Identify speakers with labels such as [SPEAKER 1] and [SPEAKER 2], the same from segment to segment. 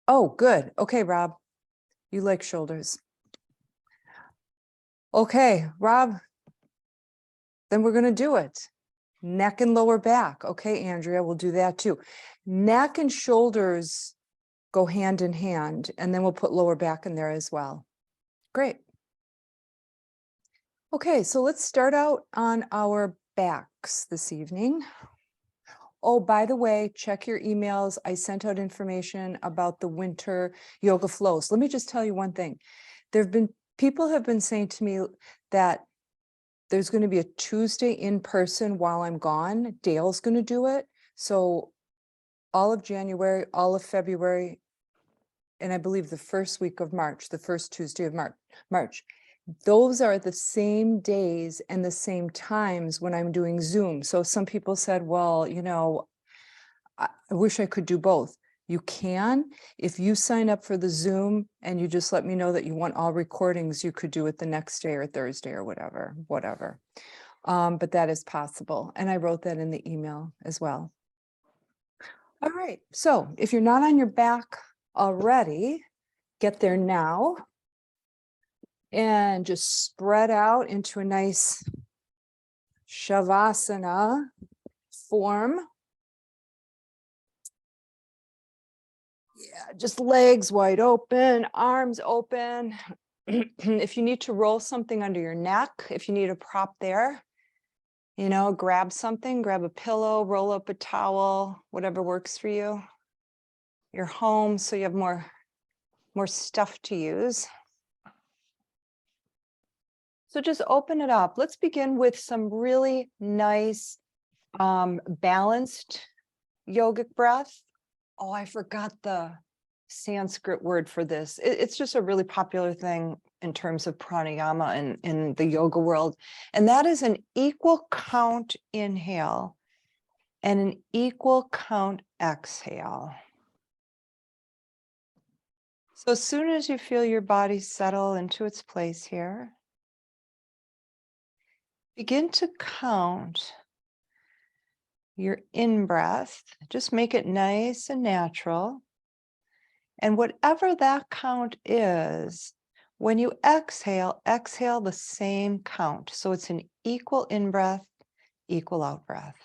[SPEAKER 1] Oh, good. Okay, Rob, you like shoulders. Okay, Rob, then we're going to do it. Neck and lower back. Okay, Andrea, we'll do that too. Neck and shoulders go hand in hand, and then we'll put lower back in there as well. Great. Okay, so let's start out on our backs this evening. Oh, by the way, check your emails. I sent out information about the winter yoga flows. Let me just tell you one thing. People have been saying to me that there's going to be a Tuesday in person while I'm gone. Dale's going to do it. So all of January, all of February, and I believe the first week of March, the first Tuesday of March. Those are the same days and the same times when I'm doing Zoom. So some people said, well, I wish I could do both. You can, if you sign up for the Zoom and you just let me know that you want all recordings, you could do it the next day or Thursday or whatever. But that is possible. And I wrote that in the email as well. All right. So if you're not on your back already, get there now. And just spread out into a nice savasana form. Yeah, just legs wide open, arms open. If you need to roll something under your neck, if you need a prop there, grab something, grab a pillow, roll up a towel, whatever works for you. You're home, so you have more stuff to use. So just open it up. Let's begin with some really nice, balanced yogic breath. Oh, I forgot the Sanskrit word for this. It's just a really popular thing in terms of pranayama in the yoga world. And that is an equal count inhale and an equal count exhale. So as soon as you feel your body settle into its place here, begin to count your in-breath. Just make it nice and natural. And whatever that count is, when you exhale, exhale the same count. So it's an equal in-breath, equal out-breath.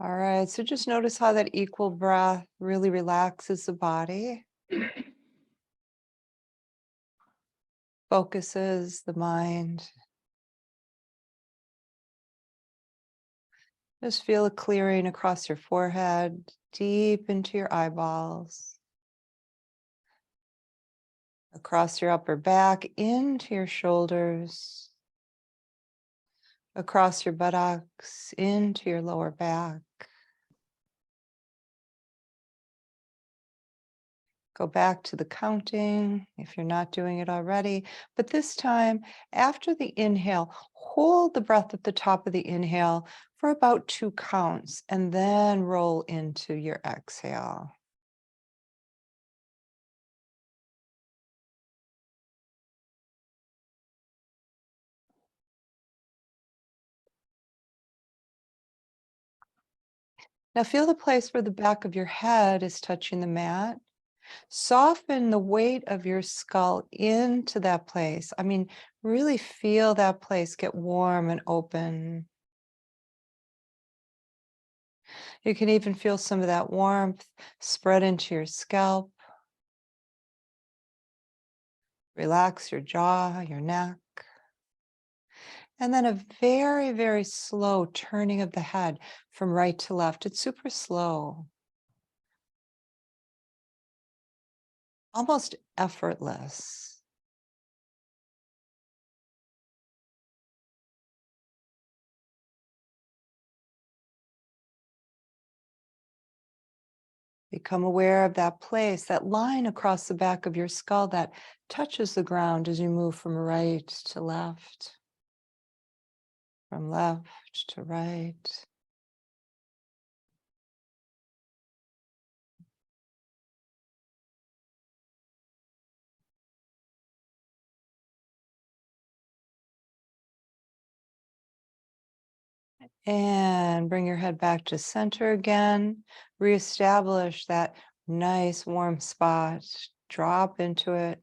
[SPEAKER 1] All right, so just notice how that equal breath really relaxes the body, focuses the mind. Just feel a clearing across your forehead, deep into your eyeballs, across your upper back, into your shoulders, across your buttocks, into your lower back. Go back to the counting if you're not doing it already. But this time, after the inhale, hold the breath at the top of the inhale for about 2 counts and then roll into your exhale. Now feel the place where the back of your head is touching the mat. Soften the weight of your skull into that place. I mean, really feel that place get warm and open. You can even feel some of that warmth spread into your scalp. Relax your jaw, your neck. And then a very, very slow turning of the head from right to left. It's super slow. Almost effortless. Become aware of that place, that line across the back of your skull that touches the ground as you move from right to left, from left to right. And bring your head back to center again. Reestablish that nice warm spot. Drop into it.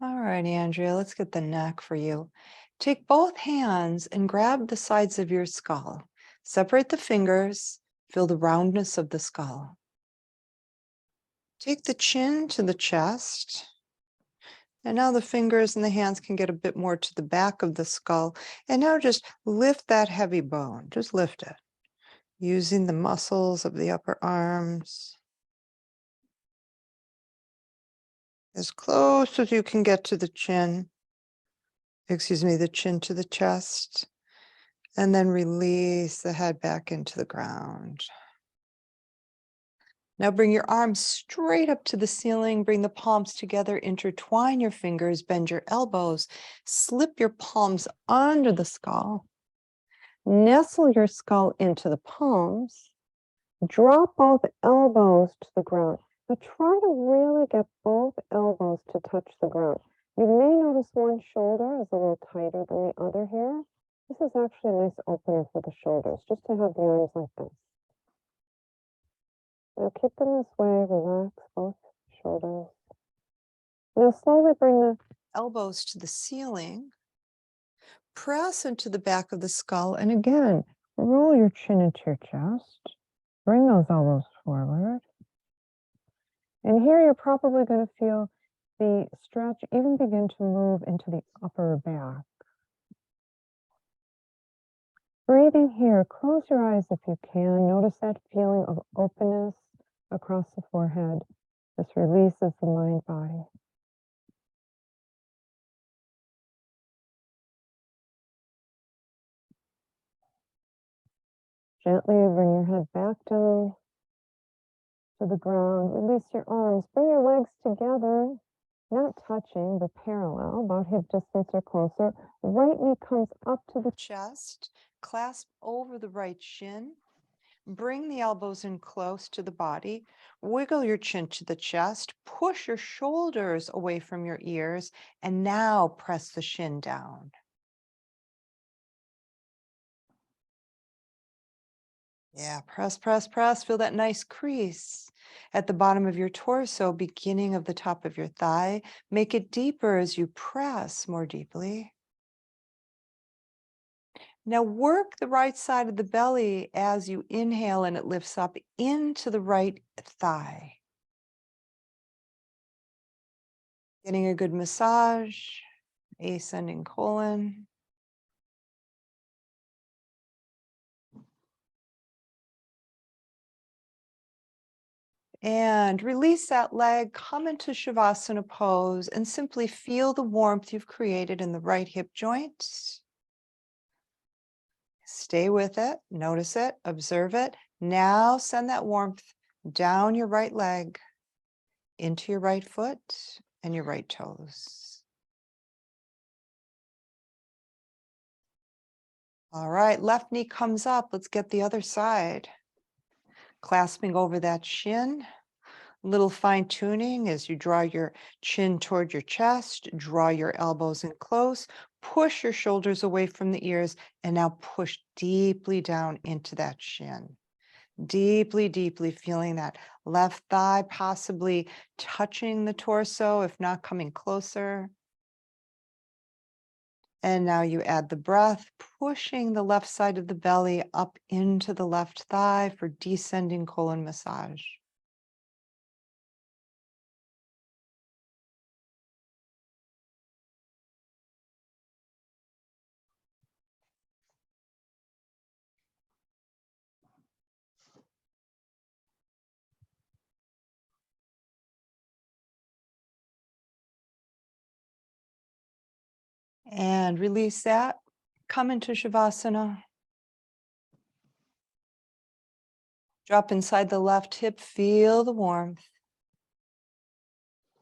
[SPEAKER 1] All right, Andrea, let's get the neck for you. Take both hands and grab the sides of your skull. Separate the fingers. Feel the roundness of the skull. Take the chin to the chest. And now the fingers and the hands can get a bit more to the back of the skull. And now just lift that heavy bone. Just lift it. Using the muscles of the upper arms. As close as you can get to the chin. Excuse me, the chin to the chest. And then release the head back into the ground. Now bring your arms straight up to the ceiling. Bring the palms together. Intertwine your fingers. Bend your elbows. Slip your palms under the skull. Nestle your skull into the palms. Drop both elbows to the ground. But try to really get both elbows to touch the ground. You may notice one shoulder is a little tighter than the other here. This is actually a nice opener for the shoulders, just to have the arms like this. Now keep them this way, relax both shoulders. Now slowly bring the elbows to the ceiling. Press into the back of the skull, and again, roll your chin into your chest. Bring those elbows forward. And here you're probably going to feel the stretch even begin to move into the upper back. Breathing here, close your eyes if you can. Notice that feeling of openness across the forehead. This releases the mind-body. Gently bring your head back down to the ground. Release your arms. Bring your legs together, not touching, but parallel, about hip distance or closer. Right knee comes up to the chest. Clasp over the right shin. Bring the elbows in close to the body. Wiggle your chin to the chest. Push your shoulders away from your ears. And now press the shin down. Yeah, press, press, press. Feel that nice crease at the bottom of your torso, beginning of the top of your thigh. Make it deeper as you press more deeply. Now work the right side of the belly as you inhale and it lifts up into the right thigh. Getting a good massage, ascending colon. And release that leg, come into Shavasana pose, and simply feel the warmth you've created in the right hip joint. Stay with it, notice it, observe it. Now send that warmth down your right leg, into your right foot and your right toes. All right, left knee comes up. Let's get the other side. Clasping over that shin. Little fine tuning as you draw your chin toward your chest, draw your elbows in close, push your shoulders away from the ears, and now push deeply down into that shin. Deeply, deeply feeling that left thigh possibly touching the torso, if not coming closer. And now you add the breath, pushing the left side of the belly up into the left thigh for descending colon massage. And release that. Come into Shavasana. Drop inside the left hip, feel the warmth.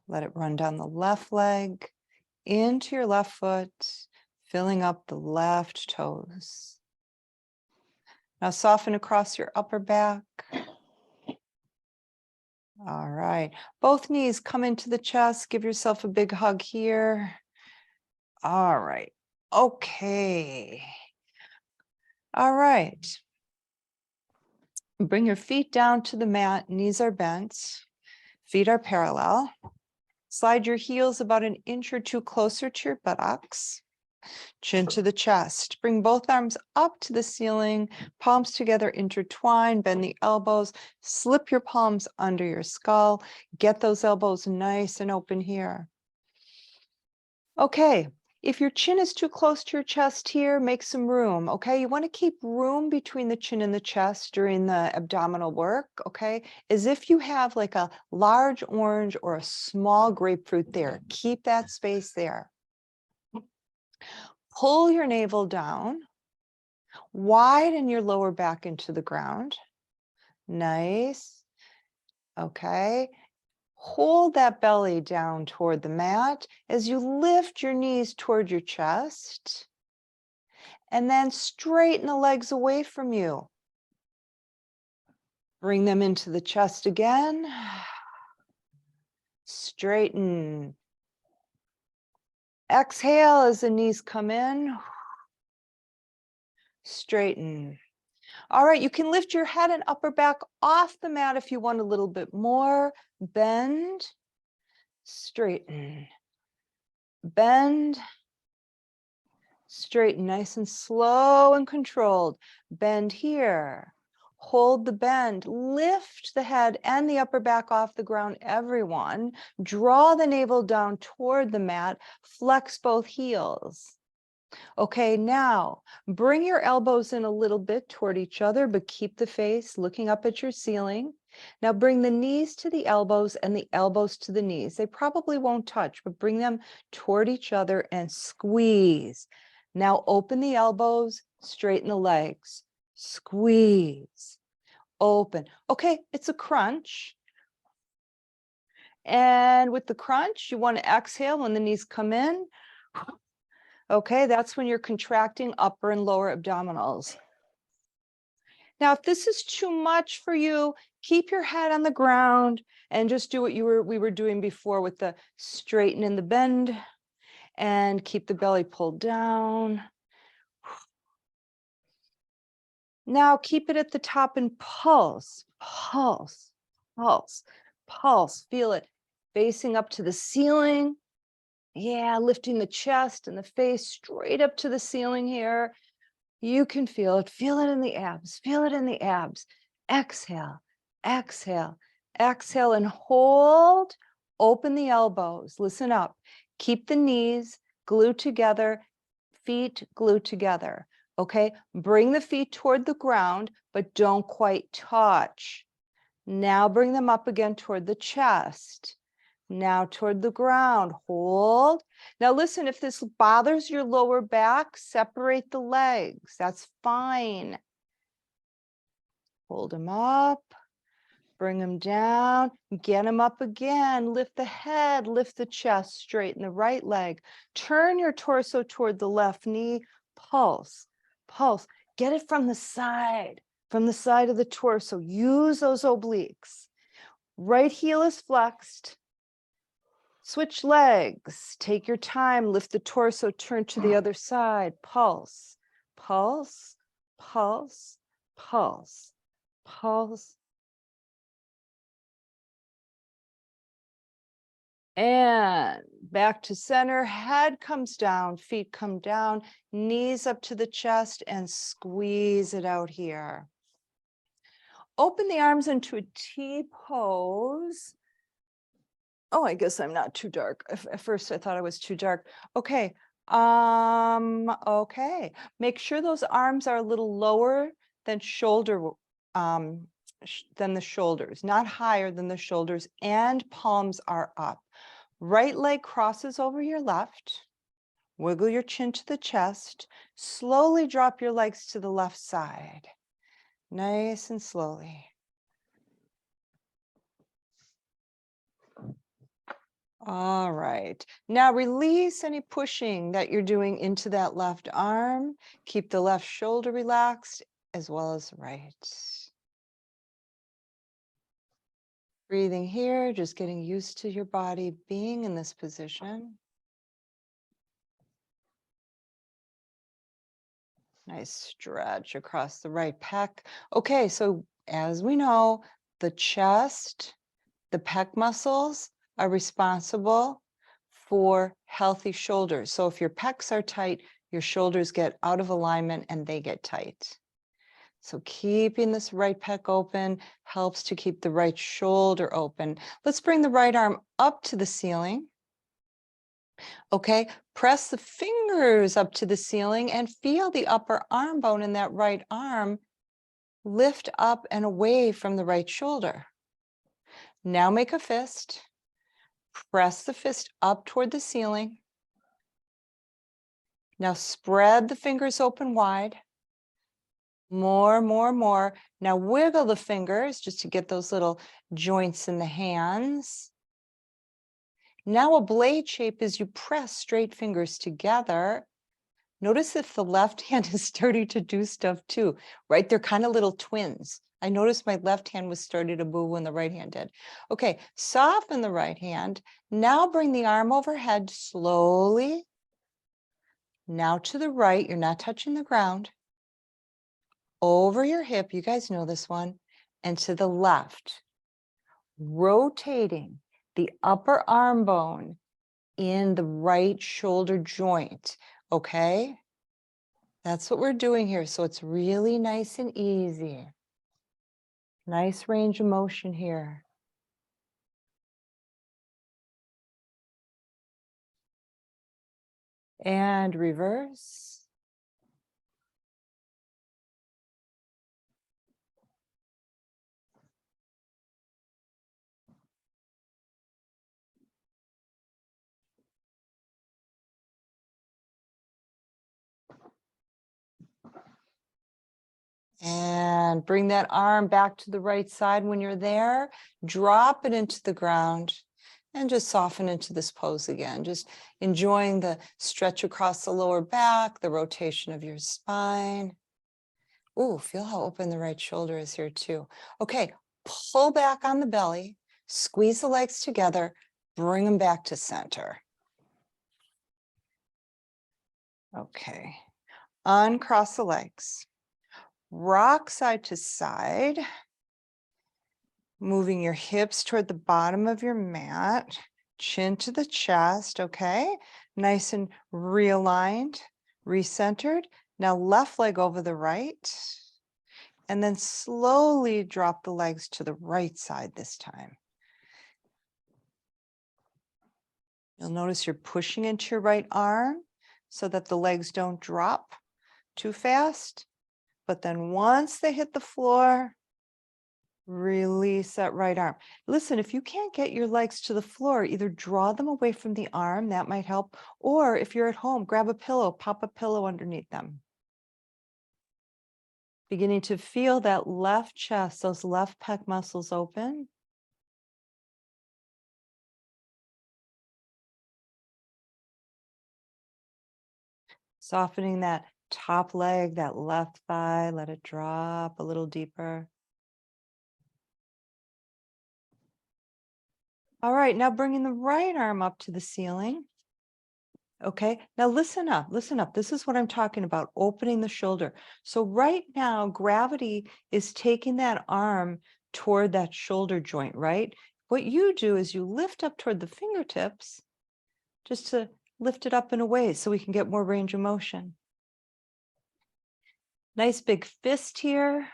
[SPEAKER 1] Let it run down the left leg, into your left foot, filling up the left toes. Now soften across your upper back. All right, both knees come into the chest. Give yourself a big hug here. All right, okay. All right. Bring your feet down to the mat, knees are bent, feet are parallel. Slide your heels about an inch or two closer to your buttocks. Chin to the chest. Bring both arms up to the ceiling, palms together, intertwine, bend the elbows, slip your palms under your skull. Get those elbows nice and open here. Okay, if your chin is too close to your chest here, make some room, okay? You want to keep room between the chin and the chest during the abdominal work, okay? As if you have like a large orange or a small grapefruit there. Keep that space there. Pull your navel down, widen your lower back into the ground. Nice. Okay. Hold that belly down toward the mat as you lift your knees toward your chest. And then straighten the legs away from you. Bring them into the chest again. Straighten. Exhale as the knees come in. Straighten. All right, you can lift your head and upper back off the mat if you want a little bit more. Bend, straighten, bend, straighten, nice and slow and controlled. Bend here, hold the bend, lift the head and the upper back off the ground, everyone. Draw the navel down toward the mat, flex both heels. Okay, now bring your elbows in a little bit toward each other, but keep the face looking up at your ceiling. Now bring the knees to the elbows and the elbows to the knees. They probably won't touch, but bring them toward each other and squeeze. Now open the elbows, straighten the legs, squeeze, open. Okay, it's a crunch. And with the crunch, you want to exhale when the knees come in. Okay, that's when you're contracting upper and lower abdominals. Now, if this is too much for you, keep your head on the ground and just do what we were doing before with the straighten and the bend, and keep the belly pulled down. Now keep it at the top and pulse, pulse, pulse, pulse. Feel it facing up to the ceiling. Yeah, lifting the chest and the face straight up to the ceiling here. You can feel it in the abs, feel it in the abs. Exhale, exhale, exhale, and hold. Open the elbows, listen up. Keep the knees glued together, feet glued together, okay? Bring the feet toward the ground, but don't quite touch. Now bring them up again toward the chest. Now toward the ground, hold. Now listen, if this bothers your lower back, separate the legs. That's fine. Hold them up, bring them down, get them up again. Lift the head, lift the chest, straighten the right leg. Turn your torso toward the left knee, pulse, pulse. Get it from the side of the torso. Use those obliques. Right heel is flexed. Switch legs, take your time, lift the torso, turn to the other side, pulse, pulse, pulse, pulse, pulse. And back to center, head comes down, feet come down, knees up to the chest, and squeeze it out here. Open the arms into a T pose. Oh, I guess I'm not too dark. At first I thought I was too dark. Okay. Okay. Make sure those arms are a little lower than than the shoulders, not higher than the shoulders, and palms are up. Right leg crosses over your left. Wiggle your chin to the chest. Slowly drop your legs to the left side. Nice and slowly.
[SPEAKER 2] All right. Now release any pushing that you're doing into that left arm. Keep the left shoulder relaxed as well as the right. Breathing here, just getting used to your body being in this position. Nice stretch across the right pec. Okay, so as we know, the chest, the pec muscles are responsible for healthy shoulders. So if your pecs are tight, your shoulders get out of alignment and they get tight. So keeping this right pec open helps to keep the right shoulder open. Let's bring the right arm up to the ceiling. Okay, press the fingers up to the ceiling and feel the upper arm bone in that right arm lift up and away from the right shoulder. Now make a fist. Press the fist up toward the ceiling. Now spread the fingers open wide. More, more, more. Now wiggle the fingers just to get those little joints in the hands. Now a blade shape as you press straight fingers together. Notice if the left hand is starting to do stuff too, right? They're kind of little twins. I noticed my left hand was starting to move when the right hand did. Okay, soften the right hand. Now bring the arm overhead slowly. Now to the right, you're not touching the ground. Over your hip, you guys know this one, and to the left, rotating the upper arm bone in the right shoulder joint, okay? That's what we're doing here. So it's really nice and easy. Nice range of motion here. And reverse. And bring that arm back to the right side when you're there. Drop it into the ground and just soften into this pose again. Just enjoying the stretch across the lower back, the rotation of your spine. Ooh, feel how open the right shoulder is here too. Okay, pull back on the belly, squeeze the legs together, bring them back to center. Okay, uncross the legs. Rock side to side, moving your hips toward the bottom of your mat, chin to the chest, okay? Nice and realigned, recentered. Now left leg over the right, and then slowly drop the legs to the right side this time. You'll notice you're pushing into your right arm so that the legs don't drop too fast. But then once they hit the floor, release that right arm. Listen, if you can't get your legs to the floor, either draw them away from the arm, that might help. Or if you're at home, grab a pillow, pop a pillow underneath them. Beginning to feel that left chest, those left pec muscles open. Softening that top leg, that left thigh, let it drop a little deeper. All right, now bringing the right arm up to the ceiling. Okay, now listen up, listen up. This is what I'm talking about, opening the shoulder. So right now, gravity is taking that arm toward that shoulder joint, right? What you do is you lift up toward the fingertips, just to lift it up and away so we can get more range of motion. Nice big fist here,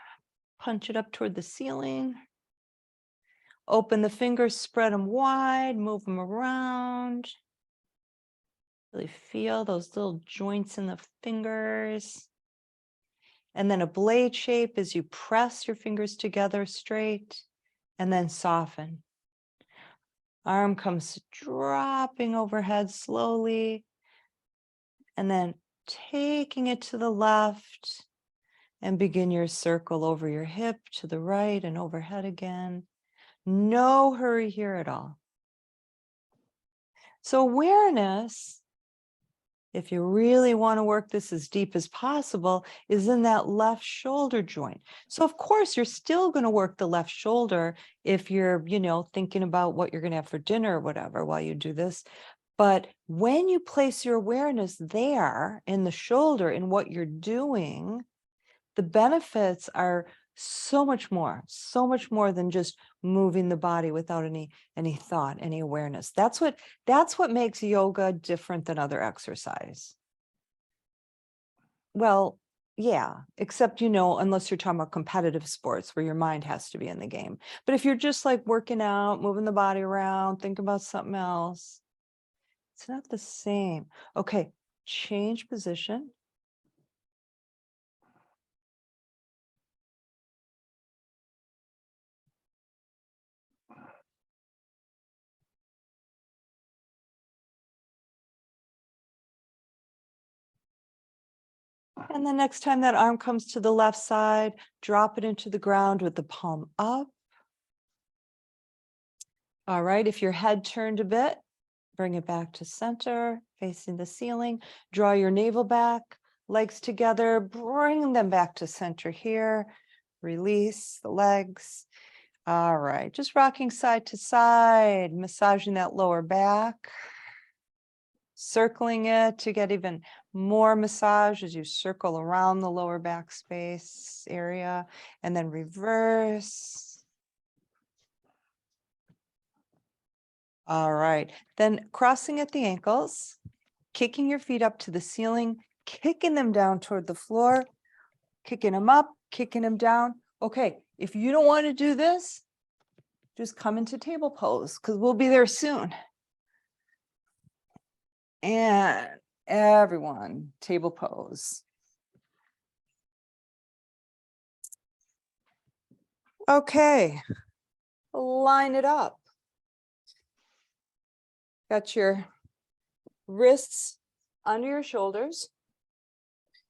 [SPEAKER 2] punch it up toward the ceiling. Open the fingers, spread them wide, move them around. Really feel those little joints in the fingers. And then a blade shape as you press your fingers together straight and then soften. Arm comes dropping overhead slowly and then taking it to the left and begin your circle over your hip to the right and overhead again. No hurry here at all. So awareness, if you really want to work this as deep as possible, is in that left shoulder joint. So of course, you're still going to work the left shoulder if you're, thinking about what you're going to have for dinner or whatever while you do this. But when you place your awareness there in the shoulder in what you're doing, the benefits are so much more than just moving the body without any thought, any awareness. That's what makes yoga different than other exercise. Well, yeah, except, unless you're talking about competitive sports where your mind has to be in the game. But if you're just like working out, moving the body around, think about something else, it's not the same. Okay, change position. And the next time that arm comes to the left side, drop it into the ground with the palm up. All right, if your head turned a bit, bring it back to center, facing the ceiling. Draw your navel back, legs together, bring them back to center here. Release the legs. All right, just rocking side to side, massaging that lower back. Circling it to get even more massage as you circle around the lower back space area, and then reverse. All right, then crossing at the ankles, kicking your feet up to the ceiling, kicking them down toward the floor, kicking them up, kicking them down. Okay, if you don't want to do this, just come into table pose because we'll be there soon. And everyone, table pose. Okay, line it up. Got your wrists under your shoulders.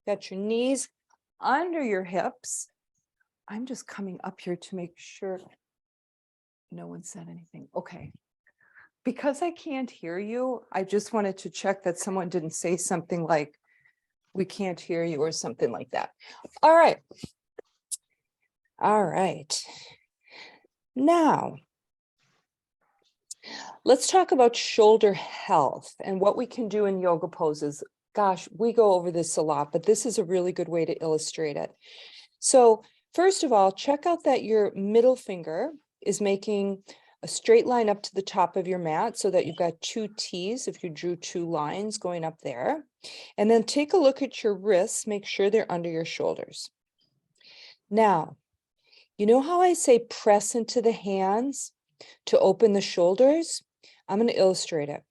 [SPEAKER 2] Got your knees under your hips. I'm just coming up here to make sure no one said anything. Okay. Because I can't hear you, I just wanted to check that someone didn't say something like, we can't hear you or something like that. All right. All right. Now, let's talk about shoulder health and what we can do in yoga poses. Gosh, we go over this a lot, but this is a really good way to illustrate it. So first of all, check out that your middle finger is making a straight line up to the top of your mat so that you've got two T's if you drew two lines going up there. And then take a look at your wrists, make sure they're under your shoulders. Now, you know how I say press into the hands to open the shoulders? I'm going to illustrate it.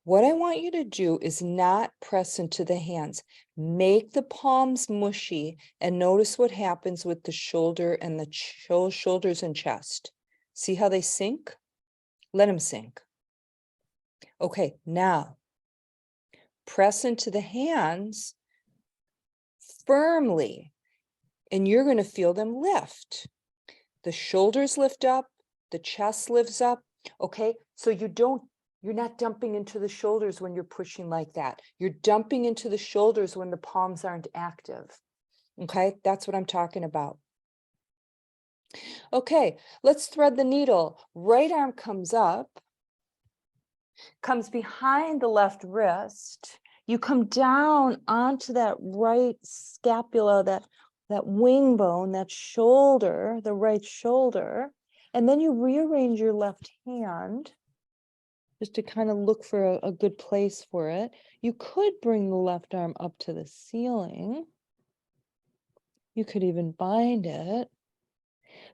[SPEAKER 2] What I want you to do is not press into the hands. Make the palms mushy and notice what happens with the shoulder and the shoulders and chest. See how they sink? Let them sink. Okay, now press into the hands firmly and you're going to feel them lift. The shoulders lift up, the chest lifts up. Okay, so you're not dumping into the shoulders when you're pushing like that. You're dumping into the shoulders when the palms aren't active. Okay, that's what I'm talking about. Okay, let's thread the needle. Right arm comes up, comes behind the left wrist. You come down onto that right scapula, that wing bone, that shoulder, the right shoulder. And then you rearrange your left hand just to kind of look for a good place for it. You could bring the left arm up to the ceiling. You could even bind it.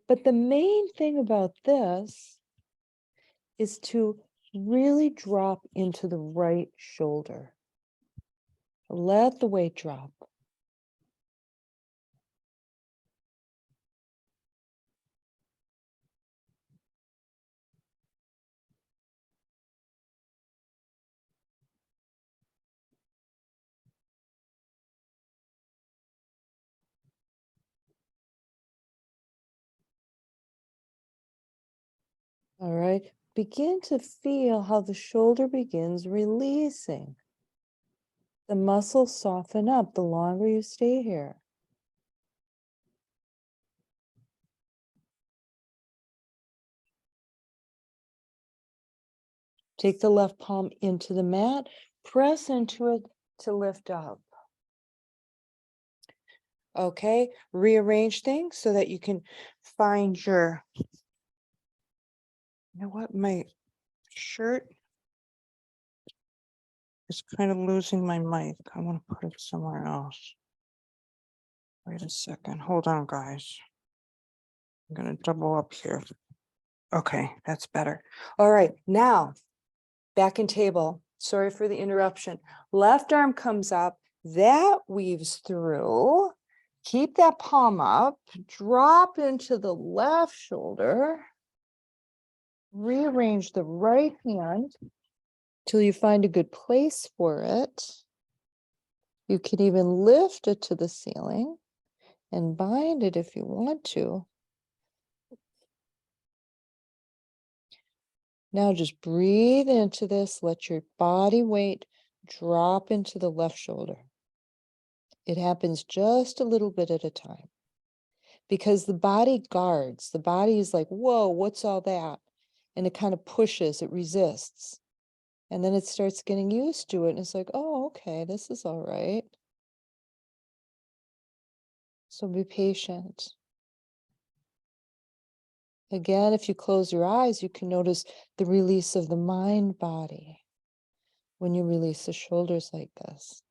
[SPEAKER 2] But the main thing about this is to really drop into the right shoulder. Let the weight drop. All right.
[SPEAKER 3] begin to feel how the shoulder begins releasing. The muscles soften up the longer you stay here. Take the left palm into the mat, press into it to lift up.
[SPEAKER 1] Okay, rearrange things so that you can find your, you know what, my shirt is kind of losing my mic. I want to put it somewhere else. Wait a second. Hold on, guys. I'm going to double up here. Okay, that's better. All right, now back in table. Sorry for the interruption. Left arm comes up, that weaves through. Keep that palm up, drop into the left shoulder. Rearrange the right hand till you find a good place for it. You can even lift it to the ceiling and bind it if you want to. Now just breathe into this. Let your body weight drop into the left shoulder. It happens just a little bit at a time because the body guards. The body is like, whoa, what's all that? And it kind of pushes, it resists. And then it starts getting used to it. And it's like, oh, okay, this is all right. So be patient. Again, if you close your eyes, you can notice the release of the mind body when you release the shoulders like this.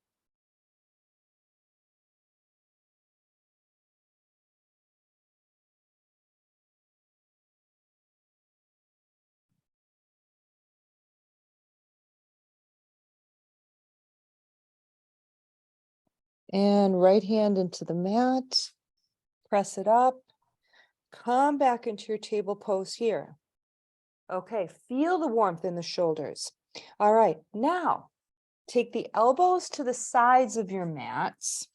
[SPEAKER 1] And right hand into the mat, press it up, come back into your table pose here. Okay, feel the warmth in the shoulders. All right, now take the elbows to the sides of your mats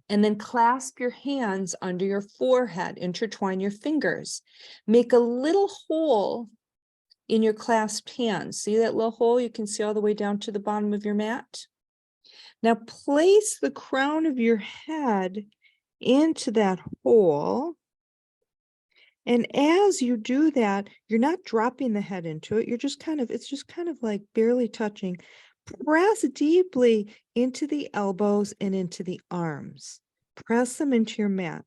[SPEAKER 1] and then clasp your hands under your forehead, intertwine your fingers. Make a little hole in your clasped hands. See that little hole you can see all the way down to the bottom of your mat? Now place the crown of your head into that hole. And as you do that, you're not dropping the head into it. You're just it's just kind of like barely touching. Press deeply into the elbows and into the arms. Press them into your mat.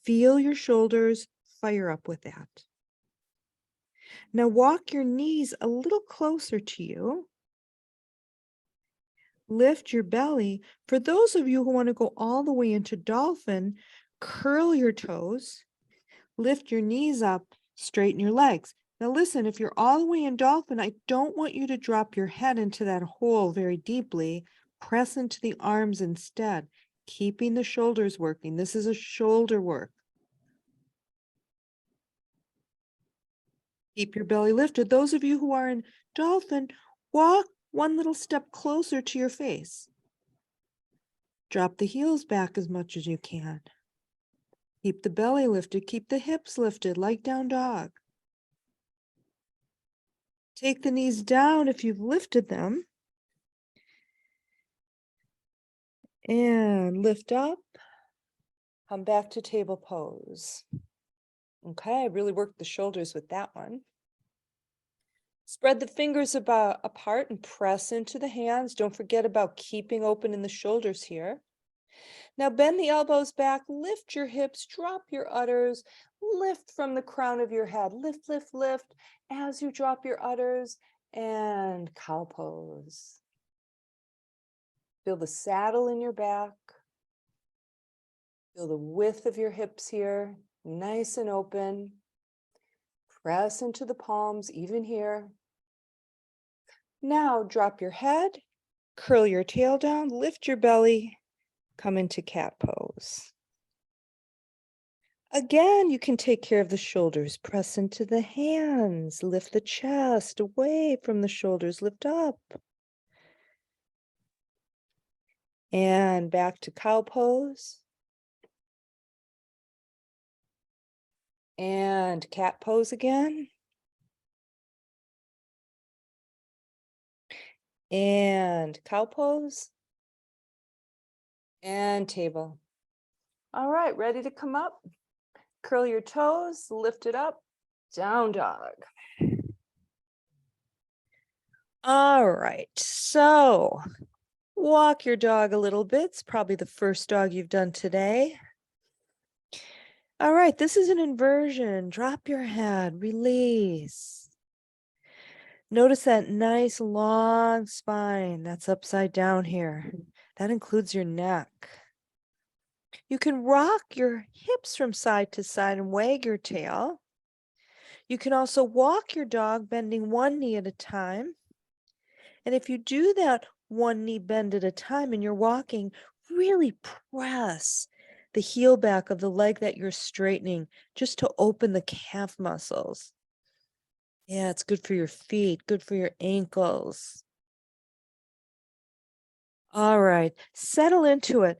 [SPEAKER 1] Feel your shoulders fire up with that. Now walk your knees a little closer to you. Lift your belly. For those of you who want to go all the way into dolphin, curl your toes, lift your knees up, straighten your legs. Now listen, if you're all the way in dolphin, I don't want you to drop your head into that hole very deeply. Press into the arms instead, keeping the shoulders working. This is a shoulder work. Keep your belly lifted. Those of you who are in dolphin, walk one little step closer to your face. Drop the heels back as much as you can. Keep the belly lifted. Keep the hips lifted like down dog. Take the knees down if you've lifted them. And lift up. Come back to table pose. Okay, really work the shoulders with that one. Spread the fingers apart and press into the hands. Don't forget about keeping open in the shoulders here. Now bend the elbows back, lift your hips, drop your udders, lift from the crown of your head. Lift, lift, lift as you drop your udders, and cow pose. Feel the saddle in your back. Feel the width of your hips here, nice and open. Press into the palms, even here. Now drop your head, curl your tail down, lift your belly, come into cat pose. Again, you can take care of the shoulders. Press into the hands, lift the chest away from the shoulders, lift up. And back to cow pose. And cat pose again.
[SPEAKER 3] And cow pose. And table.
[SPEAKER 1] All right, ready to come up? Curl your toes, lift it up, down dog.
[SPEAKER 3] All right, so walk your dog a little bit. It's probably the first dog you've done today. All right, this is an inversion. Drop your head, release. Notice that nice long spine that's upside down here. That includes your neck. You can rock your hips from side to side and wag your tail. You can also walk your dog bending one knee at a time. And if you do that one knee bend at a time and you're walking, really press the heel back of the leg that you're straightening just to open the calf muscles. Yeah, it's good for your feet, good for your ankles. All right, settle into it.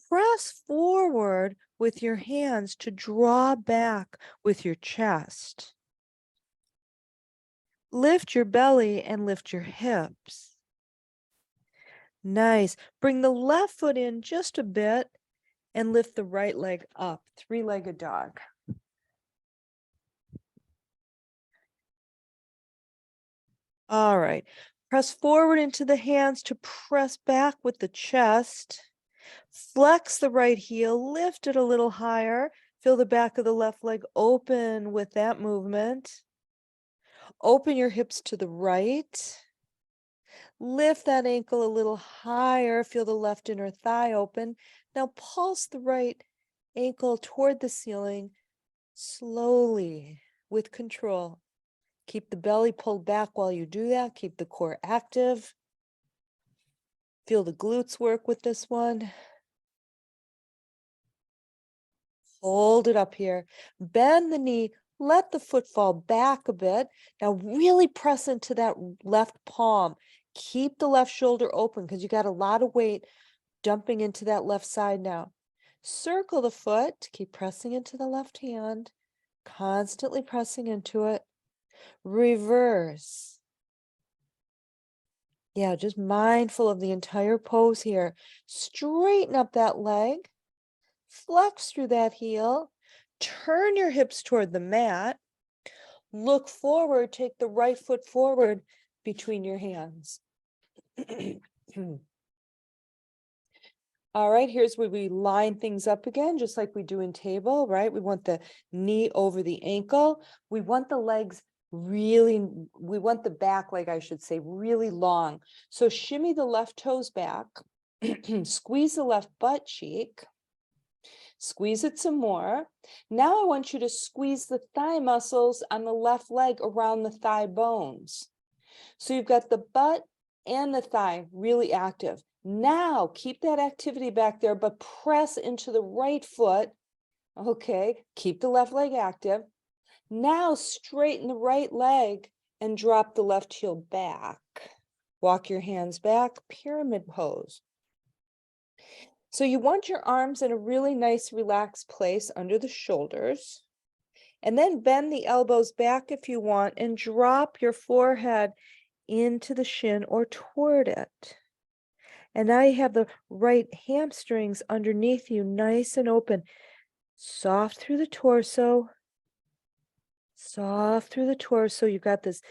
[SPEAKER 3] Press forward with your hands to draw back with your chest. Lift your belly and lift your hips. Nice. Bring the left foot in just a bit and lift the right leg up. Three-legged dog. All right. Press forward into the hands to press back with the chest. Flex the right heel, lift it a little higher. Feel the back of the left leg open with that movement. Open your hips to the right. Lift that ankle a little higher. Feel the left inner thigh open. Now pulse the right ankle toward the ceiling slowly with control. Keep the belly pulled back while you do that. Keep the core active. Feel the glutes work with this one. Hold it up here. Bend the knee. Let the foot fall back a bit. Now really press into that left palm. Keep the left shoulder open because you got a lot of weight dumping into that left side now. Circle the foot. Keep pressing into the left hand. Constantly pressing into it. Reverse. Yeah, just mindful of the entire pose here. Straighten up that leg. Flex through that heel. Turn your hips toward the mat. Look forward. Take the right foot forward between your hands. All right, here's where we line things up again, just like we do in table, right? We want the knee over the ankle. We want the legs really, we want the back leg, I should say, really long. So shimmy the left toes back, squeeze the left butt cheek, squeeze it some more. Now I want you to squeeze the thigh muscles on the left leg around the thigh bones. So you've got the butt and the thigh really active. Now keep that activity back there, but press into the right foot. Okay, keep the left leg active. Now straighten the right leg and drop the left heel back. Walk your hands back, pyramid pose. So you want your arms in a really nice relaxed place under the shoulders. And then bend the elbows back if you want and drop your forehead into the shin or toward it. And now you have the right hamstrings underneath you, nice and open. Soft through the torso. Soft through the torso. You've got this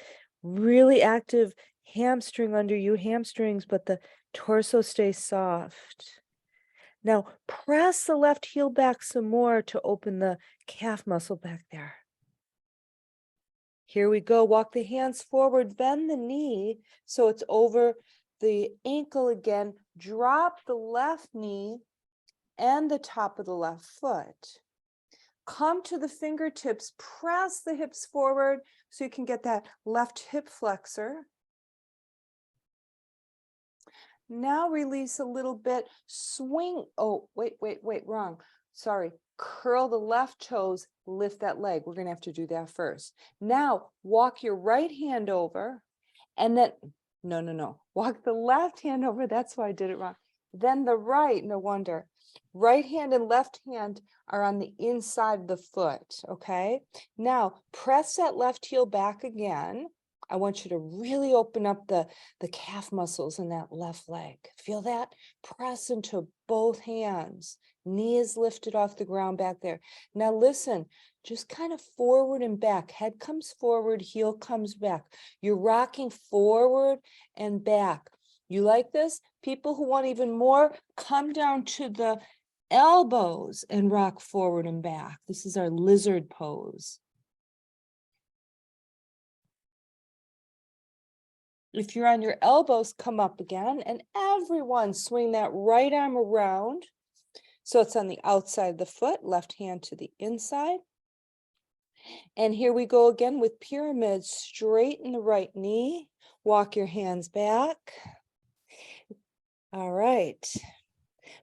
[SPEAKER 3] really active hamstring under you, hamstrings, but the torso stays soft. Now press the left heel back some more to open the calf muscle back there. Here we go. Walk the hands forward, bend the knee so it's over the ankle again. Drop the left knee and the top of the left foot. Come to the fingertips, press the hips forward so you can get that left hip flexor. Now release a little bit, swing. Oh, wait, wrong. Sorry. Curl the left toes, lift that leg. We're going to have to do that first. Now walk your right hand over and then, no. Walk the left hand over. That's why I did it wrong. Then the right, no wonder. Right hand and left hand are on the inside of the foot, okay? Now press that left heel back again. I want you to really open up the calf muscles in that left leg. Feel that? Press into both hands. Knee is lifted off the ground back there. Now listen, just kind of forward and back. Head comes forward, heel comes back. You're rocking forward and back. You like this? People who want even more, come down to the elbows and rock forward and back. This is our lizard pose. If you're on your elbows, come up again, and everyone swing that right arm around. So it's on the outside of the foot, left hand to the inside. And here we go again with pyramids. Straighten the right knee, walk your hands back. All right.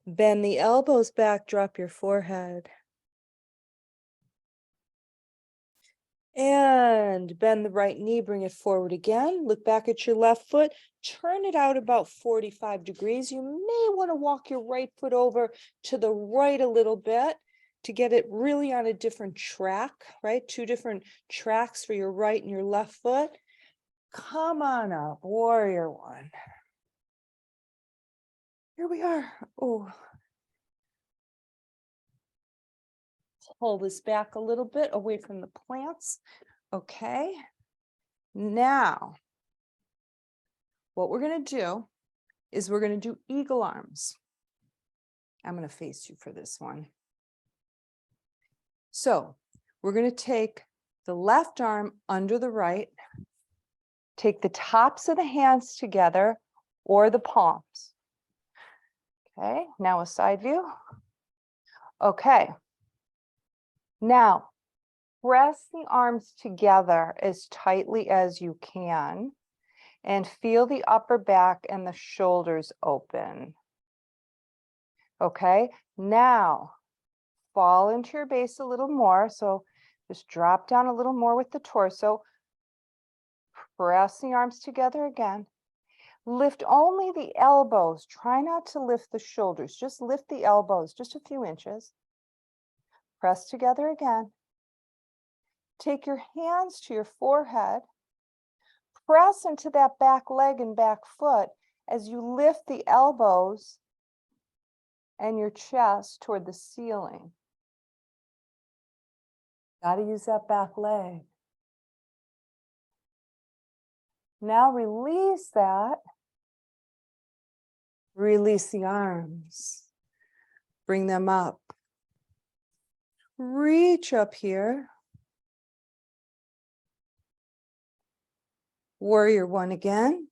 [SPEAKER 3] Bend the elbows back, drop your forehead. And bend the right knee, bring it forward again. Look back at your left foot, turn it out about 45 degrees. You may want to walk your right foot over to the right a little bit to get it really on a different track, right? 2 different tracks for your right and your left foot. Come on up, warrior one. Here we are. Oh. Pull this back a little bit away from the plants. Okay. Now, what we're going to do is we're going to do eagle arms. I'm going to face you for this one. So we're going to take the left arm under the right, take the tops of the hands together or the palms. Okay, now a side view. Okay. Now, press the arms together as tightly as you can and feel the upper back and the shoulders open. Okay, now fall into your base a little more. So just drop down a little more with the torso. Press the arms together again. Lift only the elbows. Try not to lift the shoulders. Just lift the elbows just a few inches. Press together again. Take your hands to your forehead. Press into that back leg and back foot as you lift the elbows and your chest toward the ceiling. Got to use that back leg. Now release that. Release the arms. Bring them up. Reach up here. Warrior one again.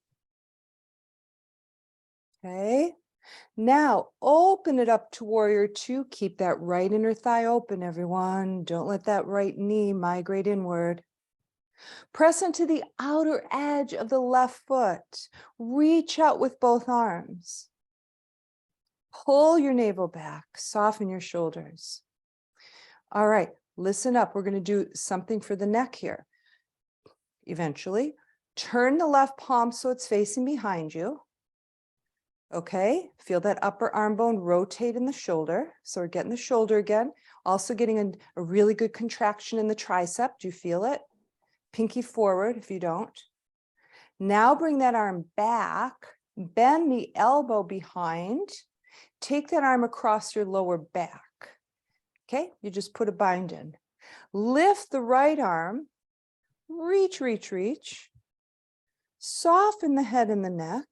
[SPEAKER 3] Okay. Now open it up to warrior two. Keep that right inner thigh open, everyone. Don't let that right knee migrate inward. Press into the outer edge of the left foot. Reach out with both arms. Pull your navel back. Soften your shoulders. All right, listen up. We're going to do something for the neck here. Eventually, turn the left palm so it's facing behind you. Okay, feel that upper arm bone rotate in the shoulder. So we're getting the shoulder again. Also getting a really good contraction in the tricep. Do you feel it? Pinky forward if you don't. Now bring that arm back. Bend the elbow behind. Take that arm across your lower back. Okay, you just put a bind in. Lift the right arm. Reach, reach, reach. Soften the head and the neck.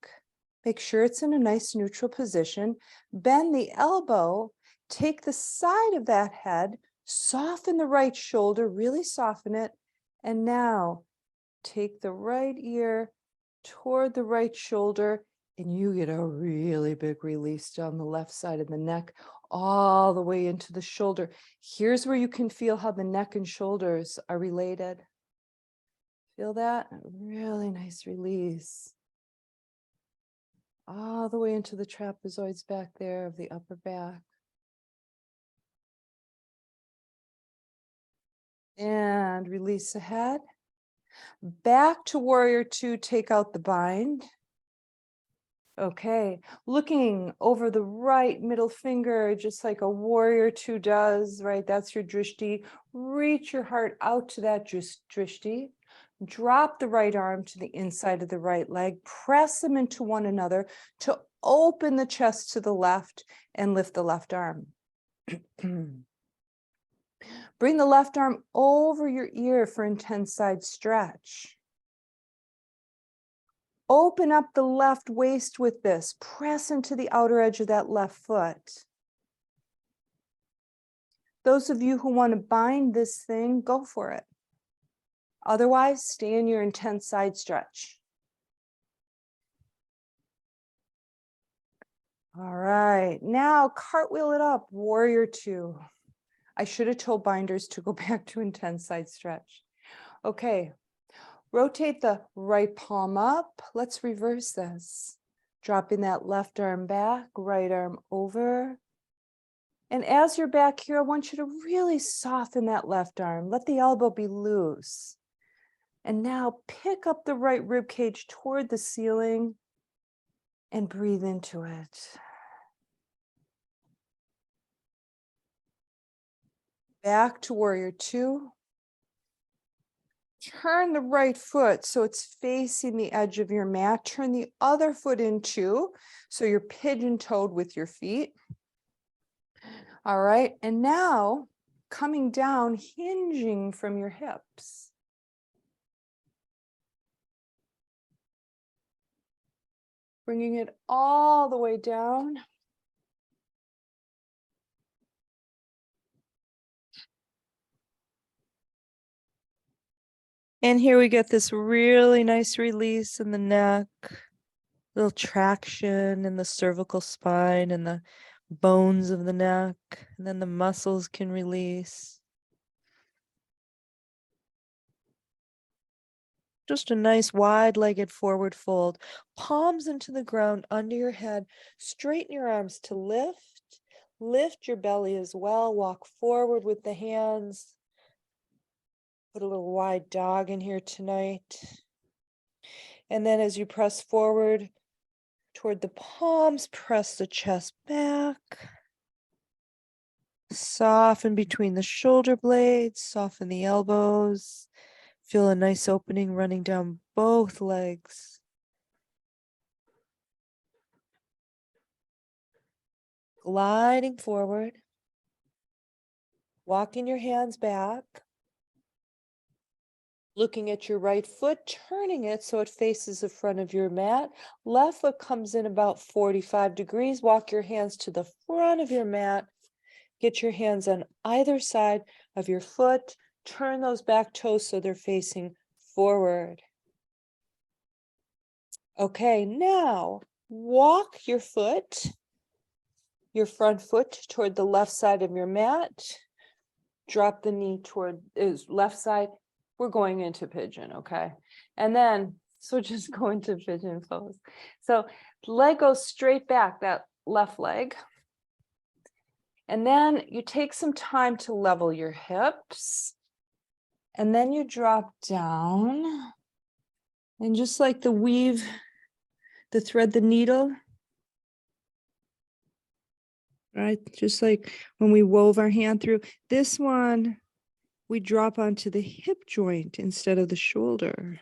[SPEAKER 3] Make sure it's in a nice neutral position. Bend the elbow. Take the side of that head. Soften the right shoulder. Really soften it. And now take the right ear toward the right shoulder. And you get a really big release down the left side of the neck, all the way into the shoulder. Here's where you can feel how the neck and shoulders are related. Feel that? A really nice release. All the way into the trapezoids back there of the upper back. And release the head. Back to warrior two, take out the bind. Okay, looking over the right middle finger, just like a warrior two does, right? That's your drishti. Reach your heart out to that drishti.
[SPEAKER 1] Drop the right arm to the inside of the right leg, press them into one another to open the chest to the left and lift the left arm. Bring the left arm over your ear for intense side stretch. Open up the left waist with this. Press into the outer edge of that left foot. Those of you who want to bind this thing, go for it. Otherwise, stay in your intense side stretch. All right, now cartwheel it up, warrior two. I should have told binders to go back to intense side stretch. Okay, rotate the right palm up. Let's reverse this. Dropping that left arm back, right arm over. And as you're back here, I want you to really soften that left arm. Let the elbow be loose. And now pick up the right rib cage toward the ceiling and breathe into it. Back to warrior two. Turn the right foot so it's facing the edge of your mat. Turn the other foot in too, so you're pigeon-toed with your feet. All right, and now coming down, hinging from your hips. Bringing it all the way down.
[SPEAKER 3] And here we get this really nice release in the neck, little traction in the cervical spine and the bones of the neck, and then the muscles can release. Just a nice wide-legged forward fold, palms into the ground under your head, straighten your arms to lift your belly as well, walk forward with the hands. Put a little wide dog in here tonight. And then as you press forward toward the palms, press the chest back. Soften between the shoulder blades, soften the elbows. Feel a nice opening running down both legs. Gliding forward. Walking your hands back. Looking at your right foot, turning it so it faces the front of your mat. Left foot comes in about 45 degrees. Walk your hands to the front of your mat. Get your hands on either side of your foot. Turn those back toes so they're facing forward. Okay, now walk your foot, your front foot toward the left side of your mat. Drop the knee toward left side. We're going into pigeon, okay? And then, so just go into pigeon pose. So leg goes straight back, that left leg. And then you take some time to level your hips. And then you drop down. And just like the weave, the thread, the needle, right? Just like when we wove our hand through, this one, we drop onto the hip joint instead of the shoulder.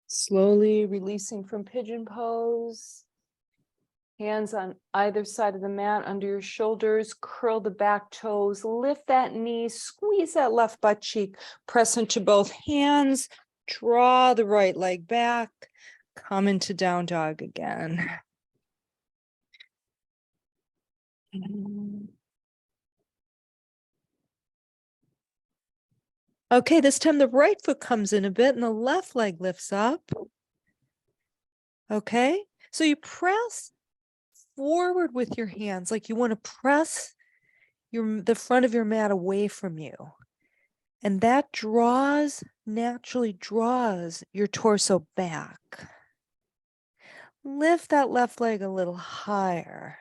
[SPEAKER 3] Slowly releasing from pigeon pose. Hands on either side of the mat under your shoulders, curl the back toes, lift that knee, squeeze that left butt cheek, press into both hands, draw the right leg back, come into down dog again. Okay, this time the right foot comes in a bit and the left leg lifts up. Okay, so you press forward with your hands, like you want to press the front of your mat away from you. And that naturally draws your torso back. Lift that left leg a little higher.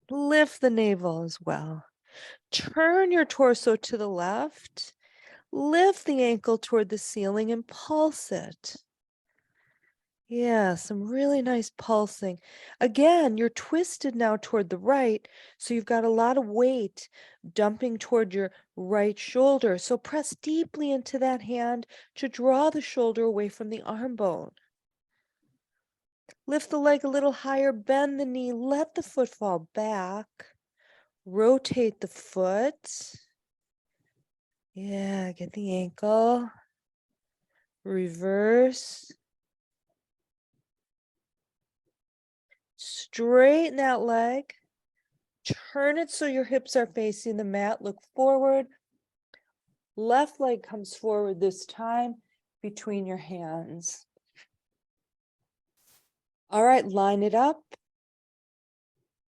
[SPEAKER 3] Lift the navel as well. Turn your torso to the left. Lift the ankle toward the ceiling and pulse it. Yeah, some really nice pulsing. Again, you're twisted now toward the right, so you've got a lot of weight dumping toward your right shoulder. So press deeply into that hand to draw the shoulder away from the arm bone. Lift the leg a little higher, bend the knee, let the foot fall back. Rotate the foot. Yeah, get the ankle. Reverse. Straighten that leg. Turn it so your hips are facing the mat. Look forward. Left leg comes forward this time between your hands. All right, line it up.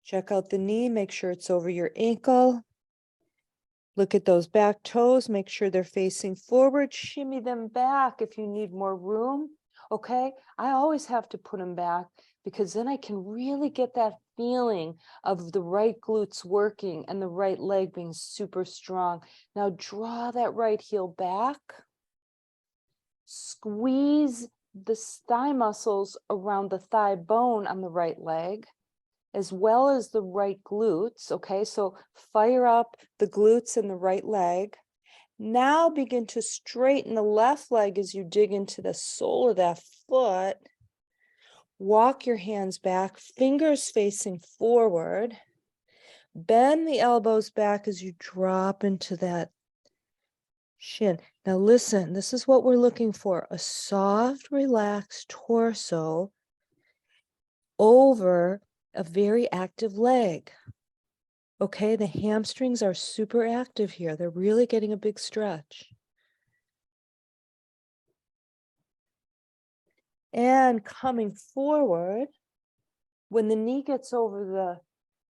[SPEAKER 3] Check out the knee. Make sure it's over your ankle. Look at those back toes. Make sure they're facing forward. Shimmy them back if you need more room. Okay, I always have to put them back because then I can really get that feeling of the right glutes working and the right leg being super strong. Now draw that right heel back. Squeeze the thigh muscles around the thigh bone on the right leg, as well as the right glutes. Okay, so fire up the glutes in the right leg. Now begin to straighten the left leg as you dig into the sole of that foot. Walk your hands back, fingers facing forward. Bend the elbows back as you drop into that shin. Now listen, this is what we're looking for, a soft, relaxed torso over a very active leg. Okay, the hamstrings are super active here. They're really getting a big stretch. And coming forward, when the knee gets over the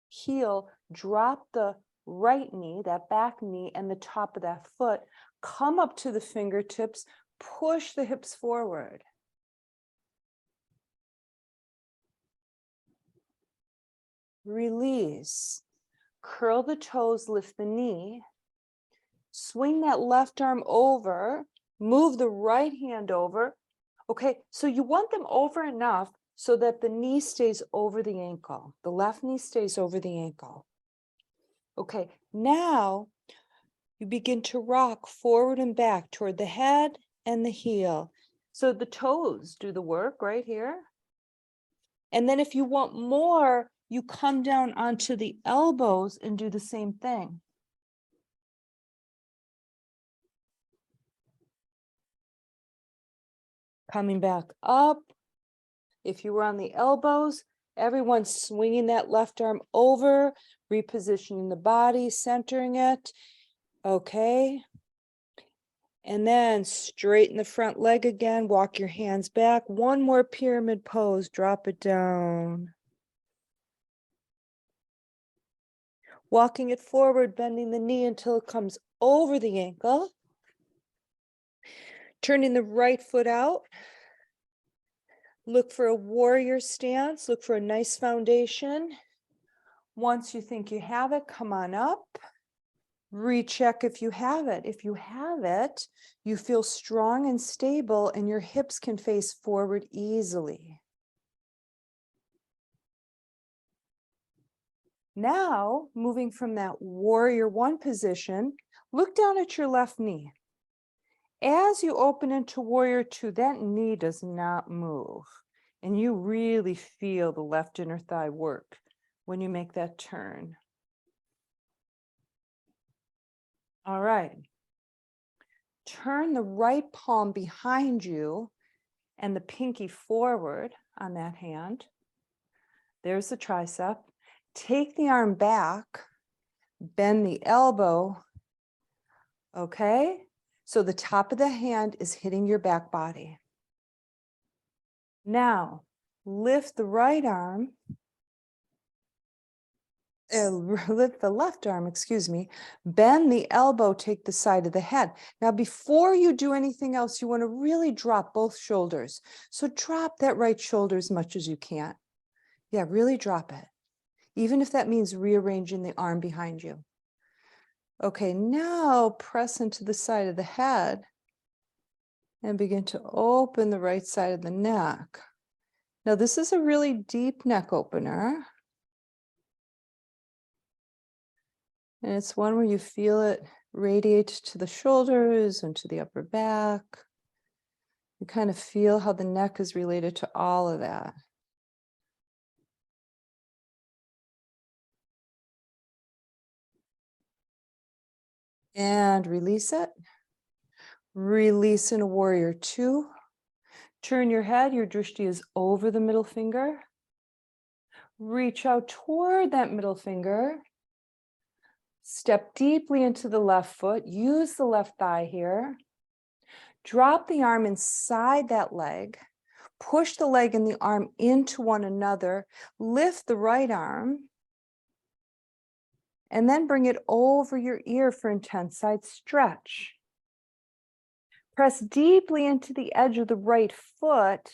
[SPEAKER 3] heel, drop the right knee, that back knee, and the top of that foot. Come up to the fingertips, push the hips forward. Release. Curl the toes, lift the knee. Swing that left arm over, move the right hand over. Okay, so you want them over enough so that the knee stays over the ankle. The left knee stays over the ankle. Okay, now you begin to rock forward and back toward the head and the heel. So the toes do the work right here. And then if you want more, you come down onto the elbows and do the same thing. Coming back up. If you were on the elbows, everyone swinging that left arm over, repositioning the body, centering it. Okay. And then straighten the front leg again, walk your hands back. One more pyramid pose, drop it down. Walking it forward, bending the knee until it comes over the ankle. Turning the right foot out. Look for a warrior stance, look for a nice foundation. Once you think you have it, come on up. Recheck if you have it. If you have it, you feel strong and stable and your hips can face forward easily. Now, moving from that warrior one position, look down at your left knee. As you open into warrior two, that knee does not move. And you really feel the left inner thigh work when you make that turn. All right. Turn the right palm behind you and the pinky forward on that hand. There's the tricep. Take the arm back, bend the elbow. Okay? So the top of the hand is hitting your back body. Now,
[SPEAKER 1] lift the right arm, lift the left arm, excuse me, bend the elbow, take the side of the head. Now, before you do anything else, you want to really drop both shoulders. So drop that right shoulder as much as you can. Yeah, really drop it, even if that means rearranging the arm behind you. Okay, now press into the side of the head and begin to open the right side of the neck. Now, this is a really deep neck opener. And it's one where you feel it radiate to the shoulders and to the upper back. You kind of feel how the neck is related to all of that. And release it. Release in a warrior 2. Turn your head, your drishti is over the middle finger. Reach out toward that middle finger. Step deeply into the left foot. Use the left thigh here. Drop the arm inside that leg. Push the leg and the arm into one another. Lift the right arm. And then bring it over your ear for intense side stretch. Press deeply into the edge of the right foot.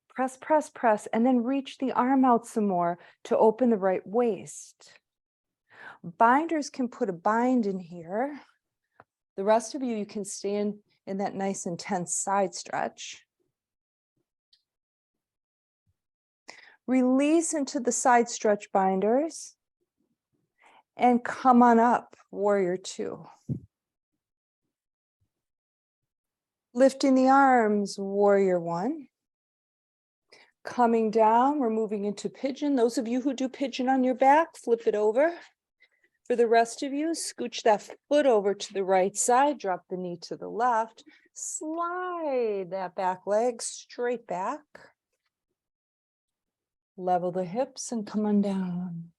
[SPEAKER 1] Press, press, press, and then reach the arm out some more to open the right waist. Binders can put a bind in here. The rest of you can stay in that nice intense side stretch. Release into the side stretch binders and come on up, warrior 2. Lifting the arms, warrior 1. Coming down, we're moving into pigeon. Those of you who do pigeon on your back, flip it over. For the rest of you, scooch that foot over to the right side, drop the knee to the left, slide that back leg straight back. Level the hips and come on down.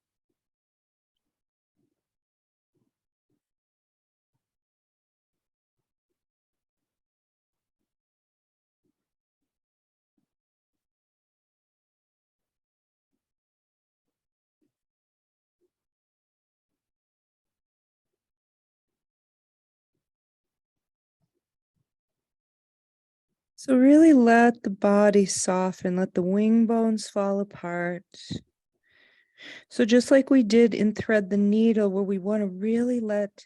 [SPEAKER 1] So really let the body soften, let the wing bones fall apart. So just like we did in thread the needle, where we want to really let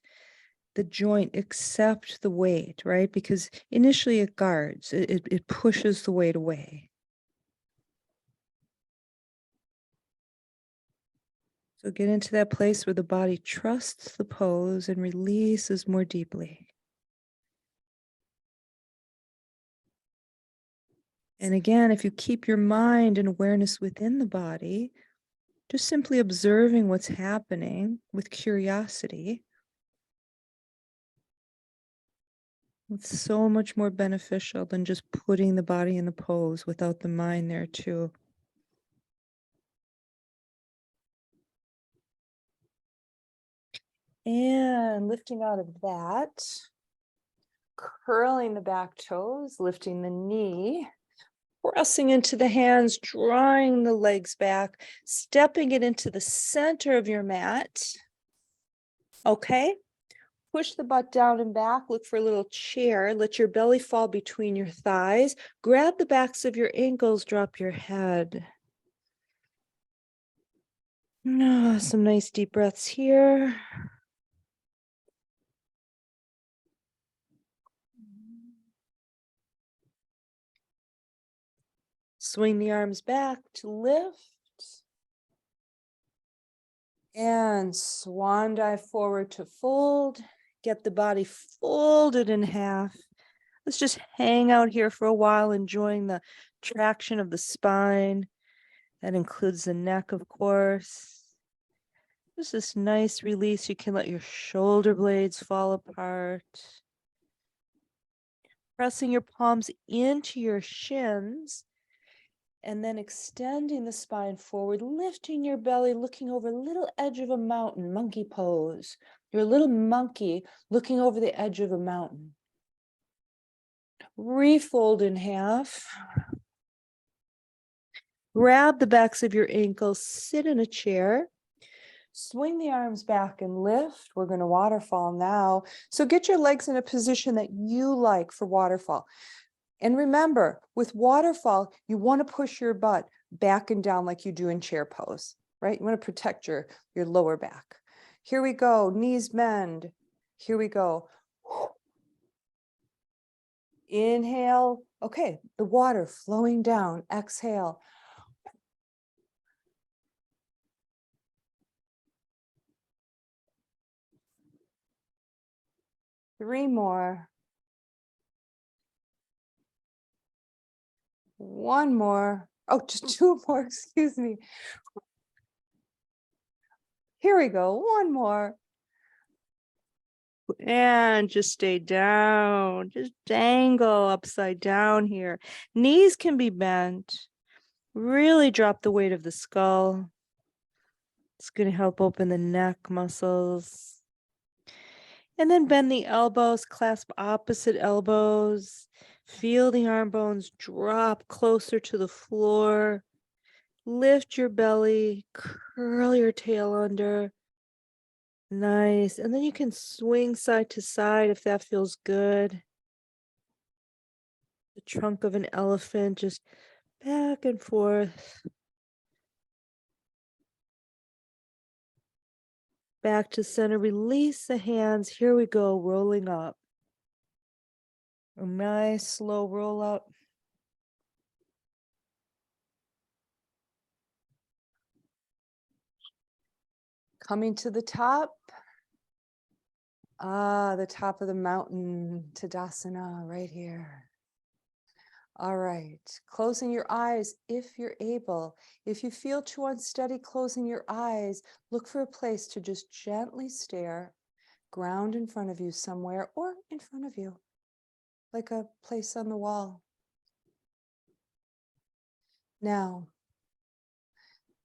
[SPEAKER 1] the joint accept the weight, right? Because initially it guards, it pushes the weight away. So get into that place where the body trusts the pose and releases more deeply. And again, if you keep your mind and awareness within the body, just simply observing what's happening with curiosity, it's so much more beneficial than just putting the body in the pose without the mind there too. And lifting out of that, curling the back toes, lifting the knee, pressing into the hands, drawing the legs back, stepping it into the center of your mat. Okay. Push the butt down and back, look for a little chair, let your belly fall between your thighs, grab the backs of your ankles, drop your head. Some nice deep breaths here. Swing the arms back to lift. And swan dive forward to fold. Get the body folded in half. Let's just hang out here for a while, enjoying the traction of the spine. That includes the neck, of course. Just this nice release. You can let your shoulder blades fall apart. Pressing your palms into your shins. And then extending the spine forward, lifting your belly, looking over a little edge of a mountain, monkey pose. You're a little monkey looking over the edge of a mountain. Refold in half.
[SPEAKER 3] Grab the backs of your ankles, sit in a chair. Swing the arms back and lift. We're going to waterfall now. So get your legs in a position that you like for waterfall. And remember, with waterfall, you want to push your butt back and down like you do in chair pose, right? You want to protect your lower back. Here we go. Knees bend. Here we go. Inhale. Okay, the water flowing down. Exhale. Three more. One more. Oh, just two more, excuse me. Here we go. One more. And just stay down. Just dangle upside down here. Knees can be bent. Really drop the weight of the skull. It's going to help open the neck muscles. And then bend the elbows, clasp opposite elbows. Feel the arm bones drop closer to the floor. Lift your belly, curl your tail under. Nice. And then you can swing side to side if that feels good. The trunk of an elephant, just back and forth. Back to center. Release the hands. Here we go, rolling up. A nice slow roll up. Coming to the top. The top of the mountain, Tadasana, right here. All right, closing your eyes if you're able. If you feel too unsteady closing your eyes, look for a place to just gently stare, ground in front of you somewhere or in front of you, like a place on the wall. Now,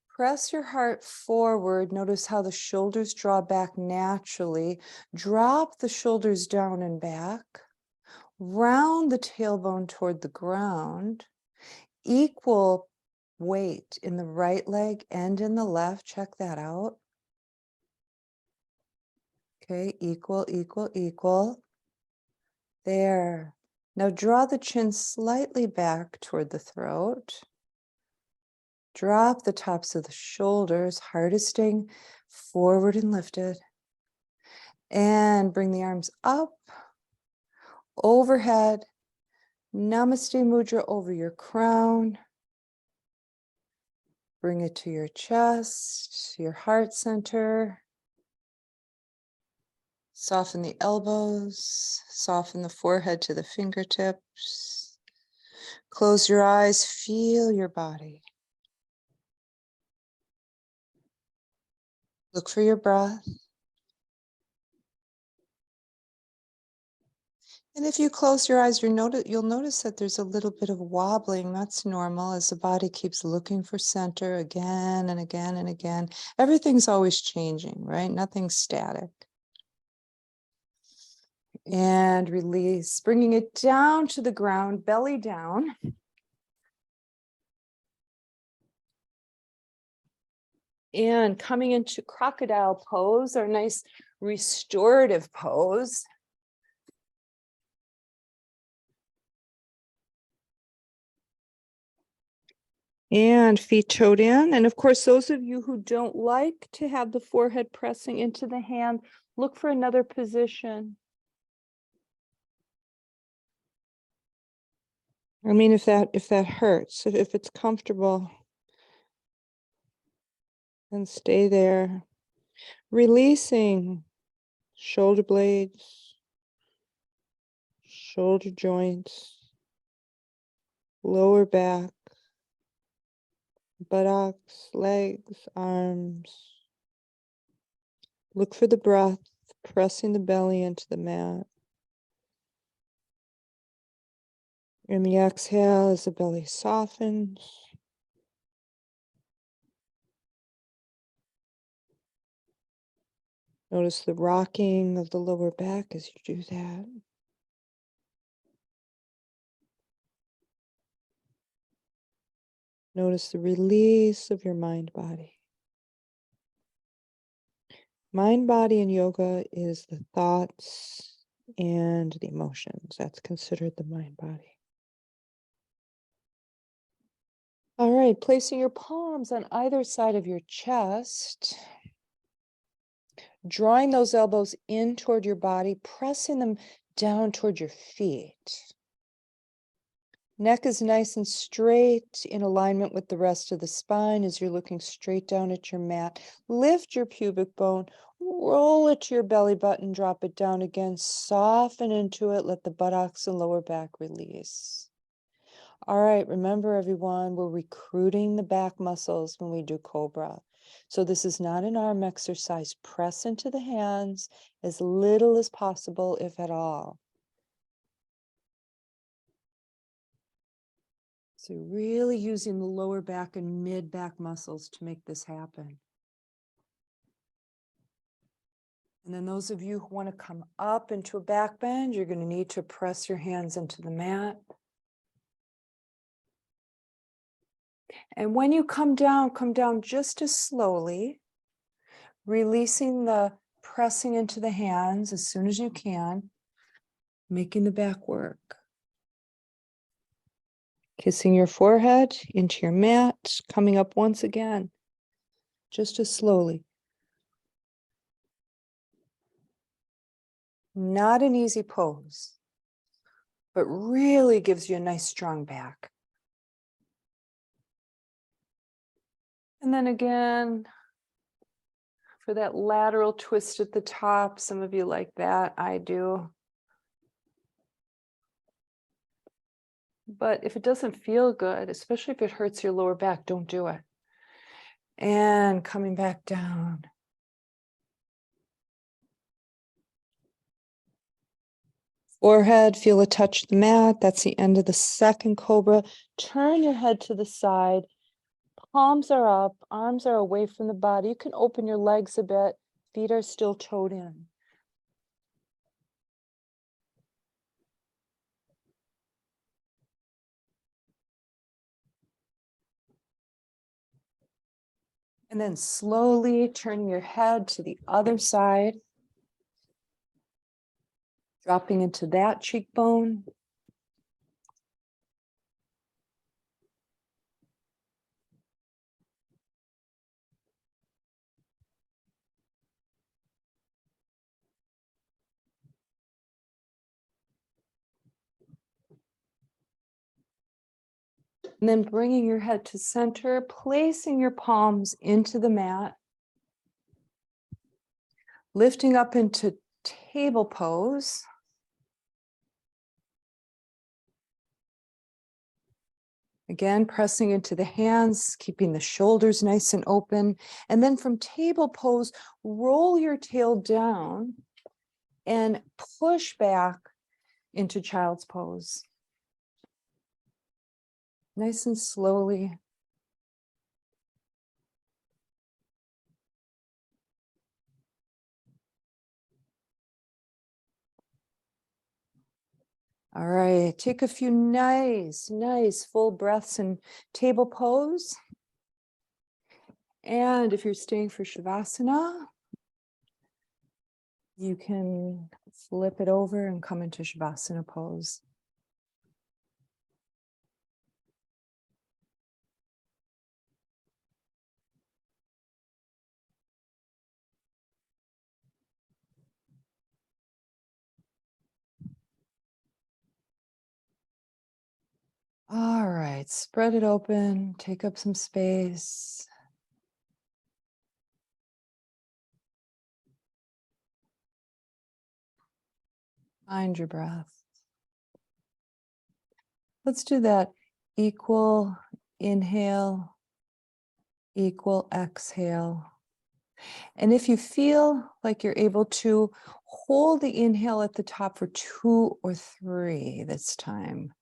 [SPEAKER 3] press your heart forward. Notice how the shoulders draw back naturally. Drop the shoulders down and back. Round the tailbone toward the ground. Equal weight in the right leg and in the left. Check that out. Okay, equal, equal, equal. There. Now draw the chin slightly back toward the throat. Drop the tops of the shoulders, heart is staying forward and lifted. And bring the arms up, overhead. Namaste Mudra over your crown. Bring it to your chest, your heart center. Soften the elbows, soften the forehead to the fingertips. Close your eyes, feel your body. Look for your breath. And if you close your eyes, you'll notice that there's a little bit of wobbling. That's normal as the body keeps looking for center again and again and again. Everything's always changing, right? Nothing's static. And release, bringing it down to the ground, belly down. And coming into crocodile pose, our nice restorative pose. And feet toed in. And of course, those of you who don't like to have the forehead pressing into the hand, look for another position. I mean, if that hurts, if it's comfortable, then stay there. Releasing shoulder blades, shoulder joints, lower back, buttocks, legs, arms. Look for the breath, pressing the belly into the mat. And the exhale as the belly softens. Notice the rocking of the lower back as you do that. Notice the release of your mind body. Mind body in yoga is the thoughts and the emotions. That's considered the mind body. All right, placing your palms on either side of your chest, drawing those elbows in toward your body, pressing them down toward your feet. Neck is nice and straight in alignment with the rest of the spine as you're looking straight down at your mat. Lift your pubic bone, roll it to your belly button, drop it down again, soften into it, let the buttocks and lower back release. All right, remember everyone, we're recruiting the back muscles when we do Cobra. So this is not an arm exercise. Press into the hands as little as possible, if at all. So really using the lower back and mid back muscles to make this happen. And then those of you who want to come up into a back bend, you're going to need to press your hands into the mat. And when you come down just as slowly, releasing the pressing into the hands as soon as you can, making the back work. Kissing your forehead into your mat, coming up once again, just as slowly. Not an easy pose, but really gives you a nice strong back. And then again, for that lateral twist at the top, some of you like that, I do. But if it doesn't feel good, especially if it hurts your lower back, don't do it. And coming back down. Forehead, feel a touch the mat. That's the end of the second Cobra. Turn your head to the side. Palms are up, arms are away from the body. You can open your legs a bit. Feet are still toed in. And then slowly turning your head to the other side. Dropping into that cheekbone. And then bringing your head to center, placing your palms into the mat. Lifting up into table pose. Again, pressing into the hands, keeping the shoulders nice and open. And then from table pose, roll your tail down and push back into child's pose. Nice and slowly. All right, take a few nice full breaths in table pose. And if you're staying for Shavasana, you can flip it over and come into Shavasana pose. All right, spread it open, take up some space. Find your breath. Let's do that. Equal inhale, equal exhale. And if you feel like you're able to, hold the inhale at the top for 2 or 3 this time.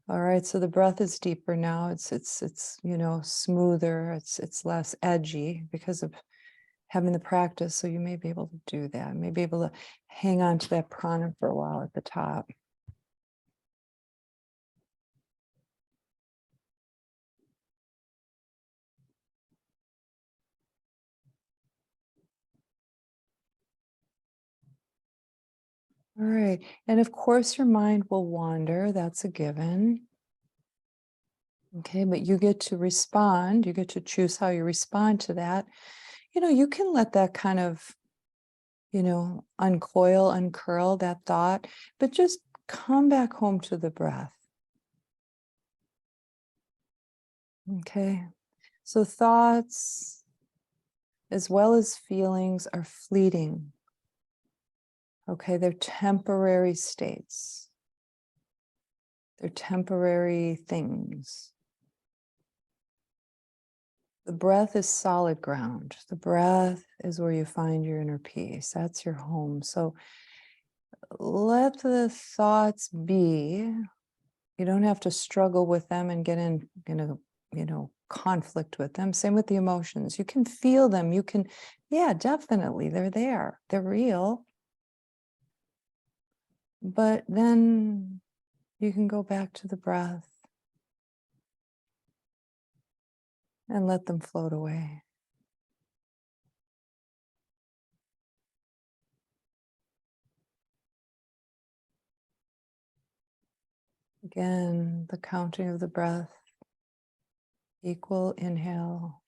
[SPEAKER 3] All right, so the breath is deeper now. It's smoother. It's less edgy because of having the practice. So you may be able to do that. May be able to hang on to that prana for a while at the top.
[SPEAKER 1] All right. And of course, your mind will wander. That's a given. Okay. But you get to respond. You get to choose how you respond to that. You can let that kind of, uncoil, uncurl that thought, but just come back home to the breath. Okay. So thoughts as well as feelings are fleeting. Okay. They're temporary states. They're temporary things. The breath is solid ground. The breath is where you find your inner peace. That's your home. So let the thoughts be. You don't have to struggle with them and get in a conflict with them. Same with the emotions. You can feel them. You can, yeah, definitely. They're there. They're real. But then you can go back to the breath and let them float away. Again, the counting of the breath, equal inhale,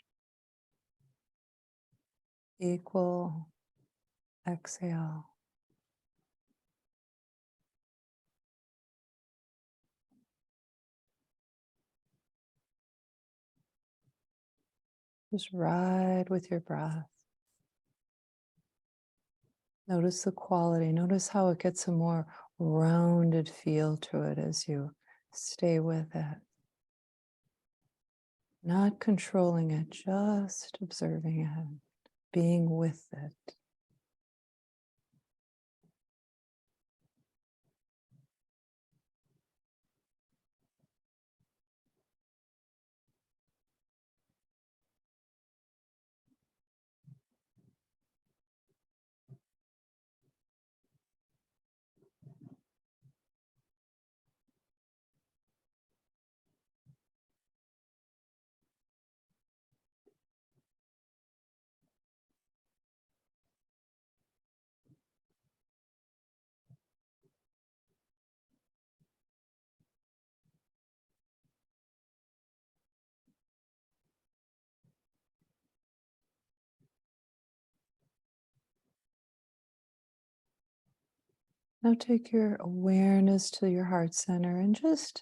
[SPEAKER 1] equal exhale. Just ride with your breath. Notice the quality. Notice how it gets a more rounded feel to it as you stay with it. Not controlling it, just observing it, being with it. Now take your awareness to your heart center and just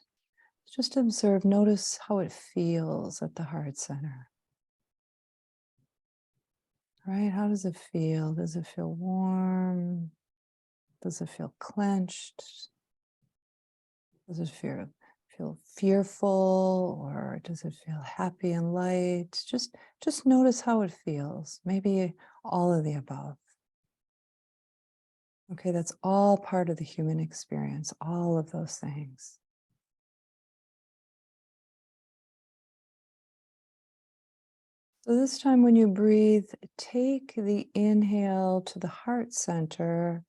[SPEAKER 1] observe, notice how it feels at the heart center. Right? How does it feel? Does it feel warm? Does it feel clenched? Does it feel fearful, or does it feel happy and light? Just notice how it feels. Maybe all of the above. Okay, that's all part of the human experience, all of those things. So this time when you breathe, take the inhale to the heart center.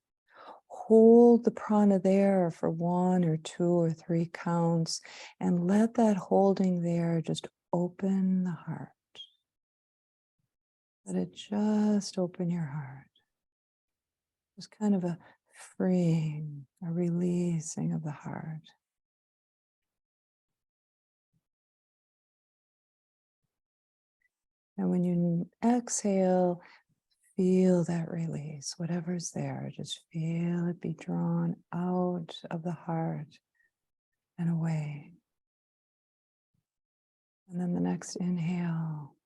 [SPEAKER 1] Hold the prana there for 1 or 2 or 3 counts and let that holding there just open the heart. Let it just open your heart. Just kind of a freeing, a releasing of the heart. And when you exhale, feel that release, whatever's there, just feel it be drawn out of the heart and away. And then the next inhale.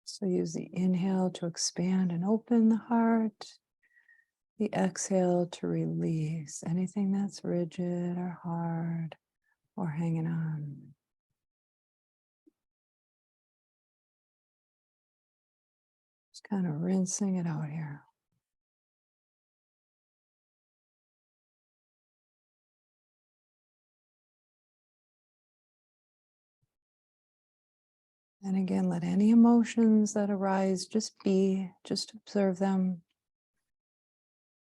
[SPEAKER 1] So use the inhale to expand and open the heart, the exhale to release anything that's rigid or hard or hanging on. Just kind of rinsing it out here. And again, let any emotions that arise just be, just observe them,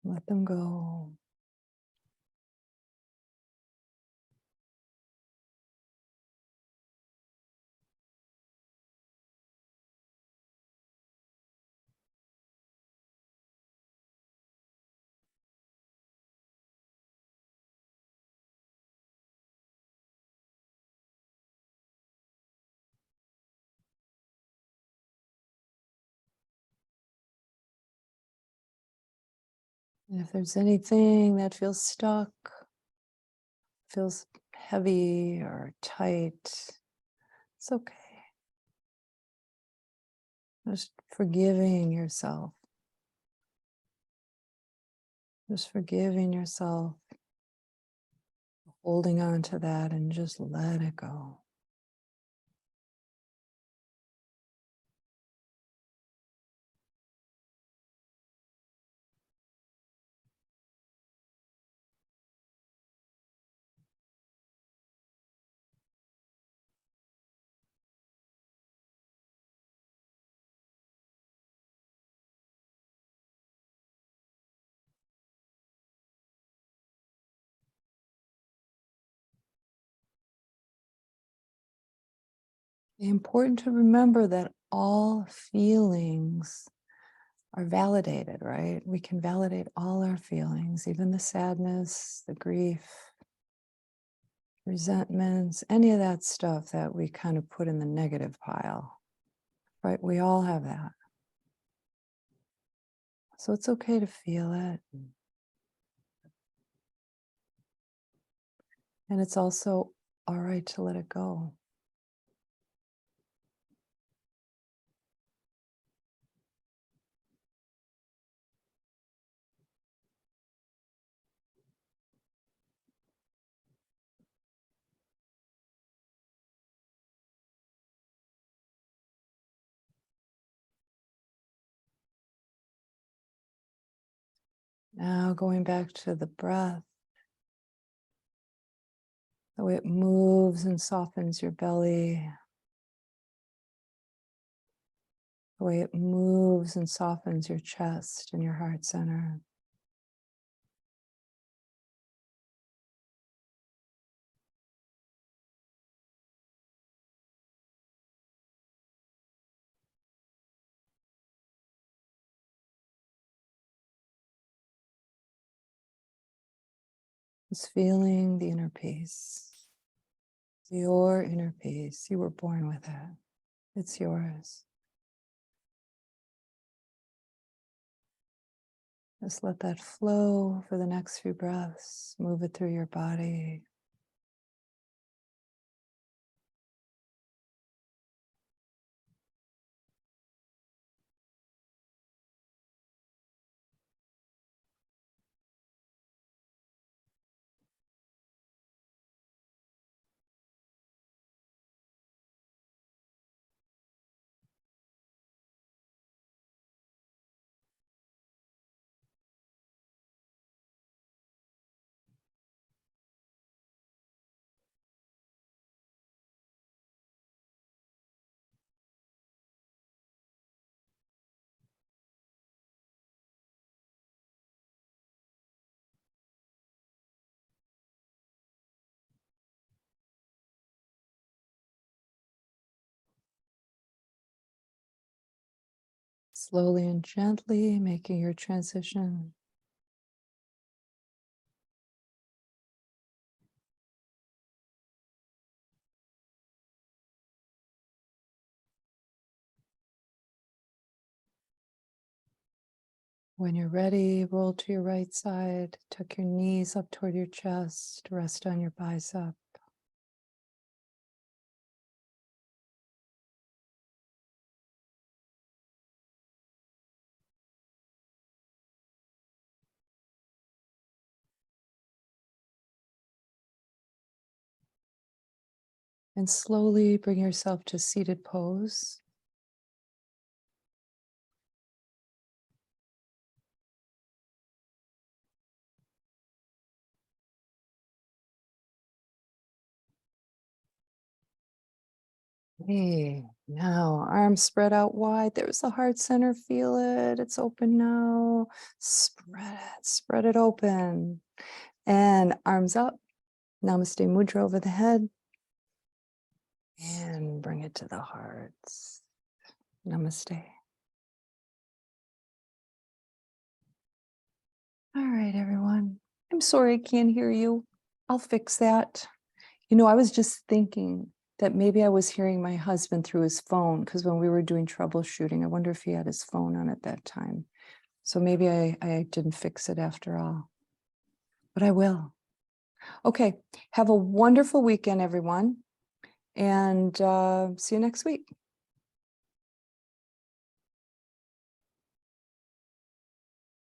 [SPEAKER 1] let them go. And if there's anything that feels stuck, feels heavy or tight, it's okay. Just forgiving yourself. Just forgiving yourself, holding on to that and just let it go. Important to remember that all feelings are validated, right? We can validate all our feelings, even the sadness, the grief, resentments, any of that stuff that we kind of put in the negative pile, right? We all have that. So it's okay to feel it. And it's also all right to let it go. Now going back to the breath, the way it moves and softens your belly, the way it moves and softens your chest and your heart center. Just feeling the inner peace, your inner peace. You were born with it. It's yours. Just let that flow for the next few breaths. Move it through your body. Slowly and gently making your transition. When you're ready, roll to your right side, tuck your knees up toward your chest, rest on your bicep. And slowly bring yourself to seated pose. Hey, now arms spread out wide. There's the heart center. Feel it. It's open now. Spread it open. And arms up. Namaste Mudra over the head. And bring it to the heart. Namaste. All right, everyone. I'm sorry I can't hear you. I'll fix that. You know, I was just thinking that maybe I was hearing my husband through his phone because when we were doing troubleshooting, I wonder if he had his phone on at that time. So maybe I didn't fix it after all, but I will. Okay, have a wonderful weekend, everyone, and see you next week.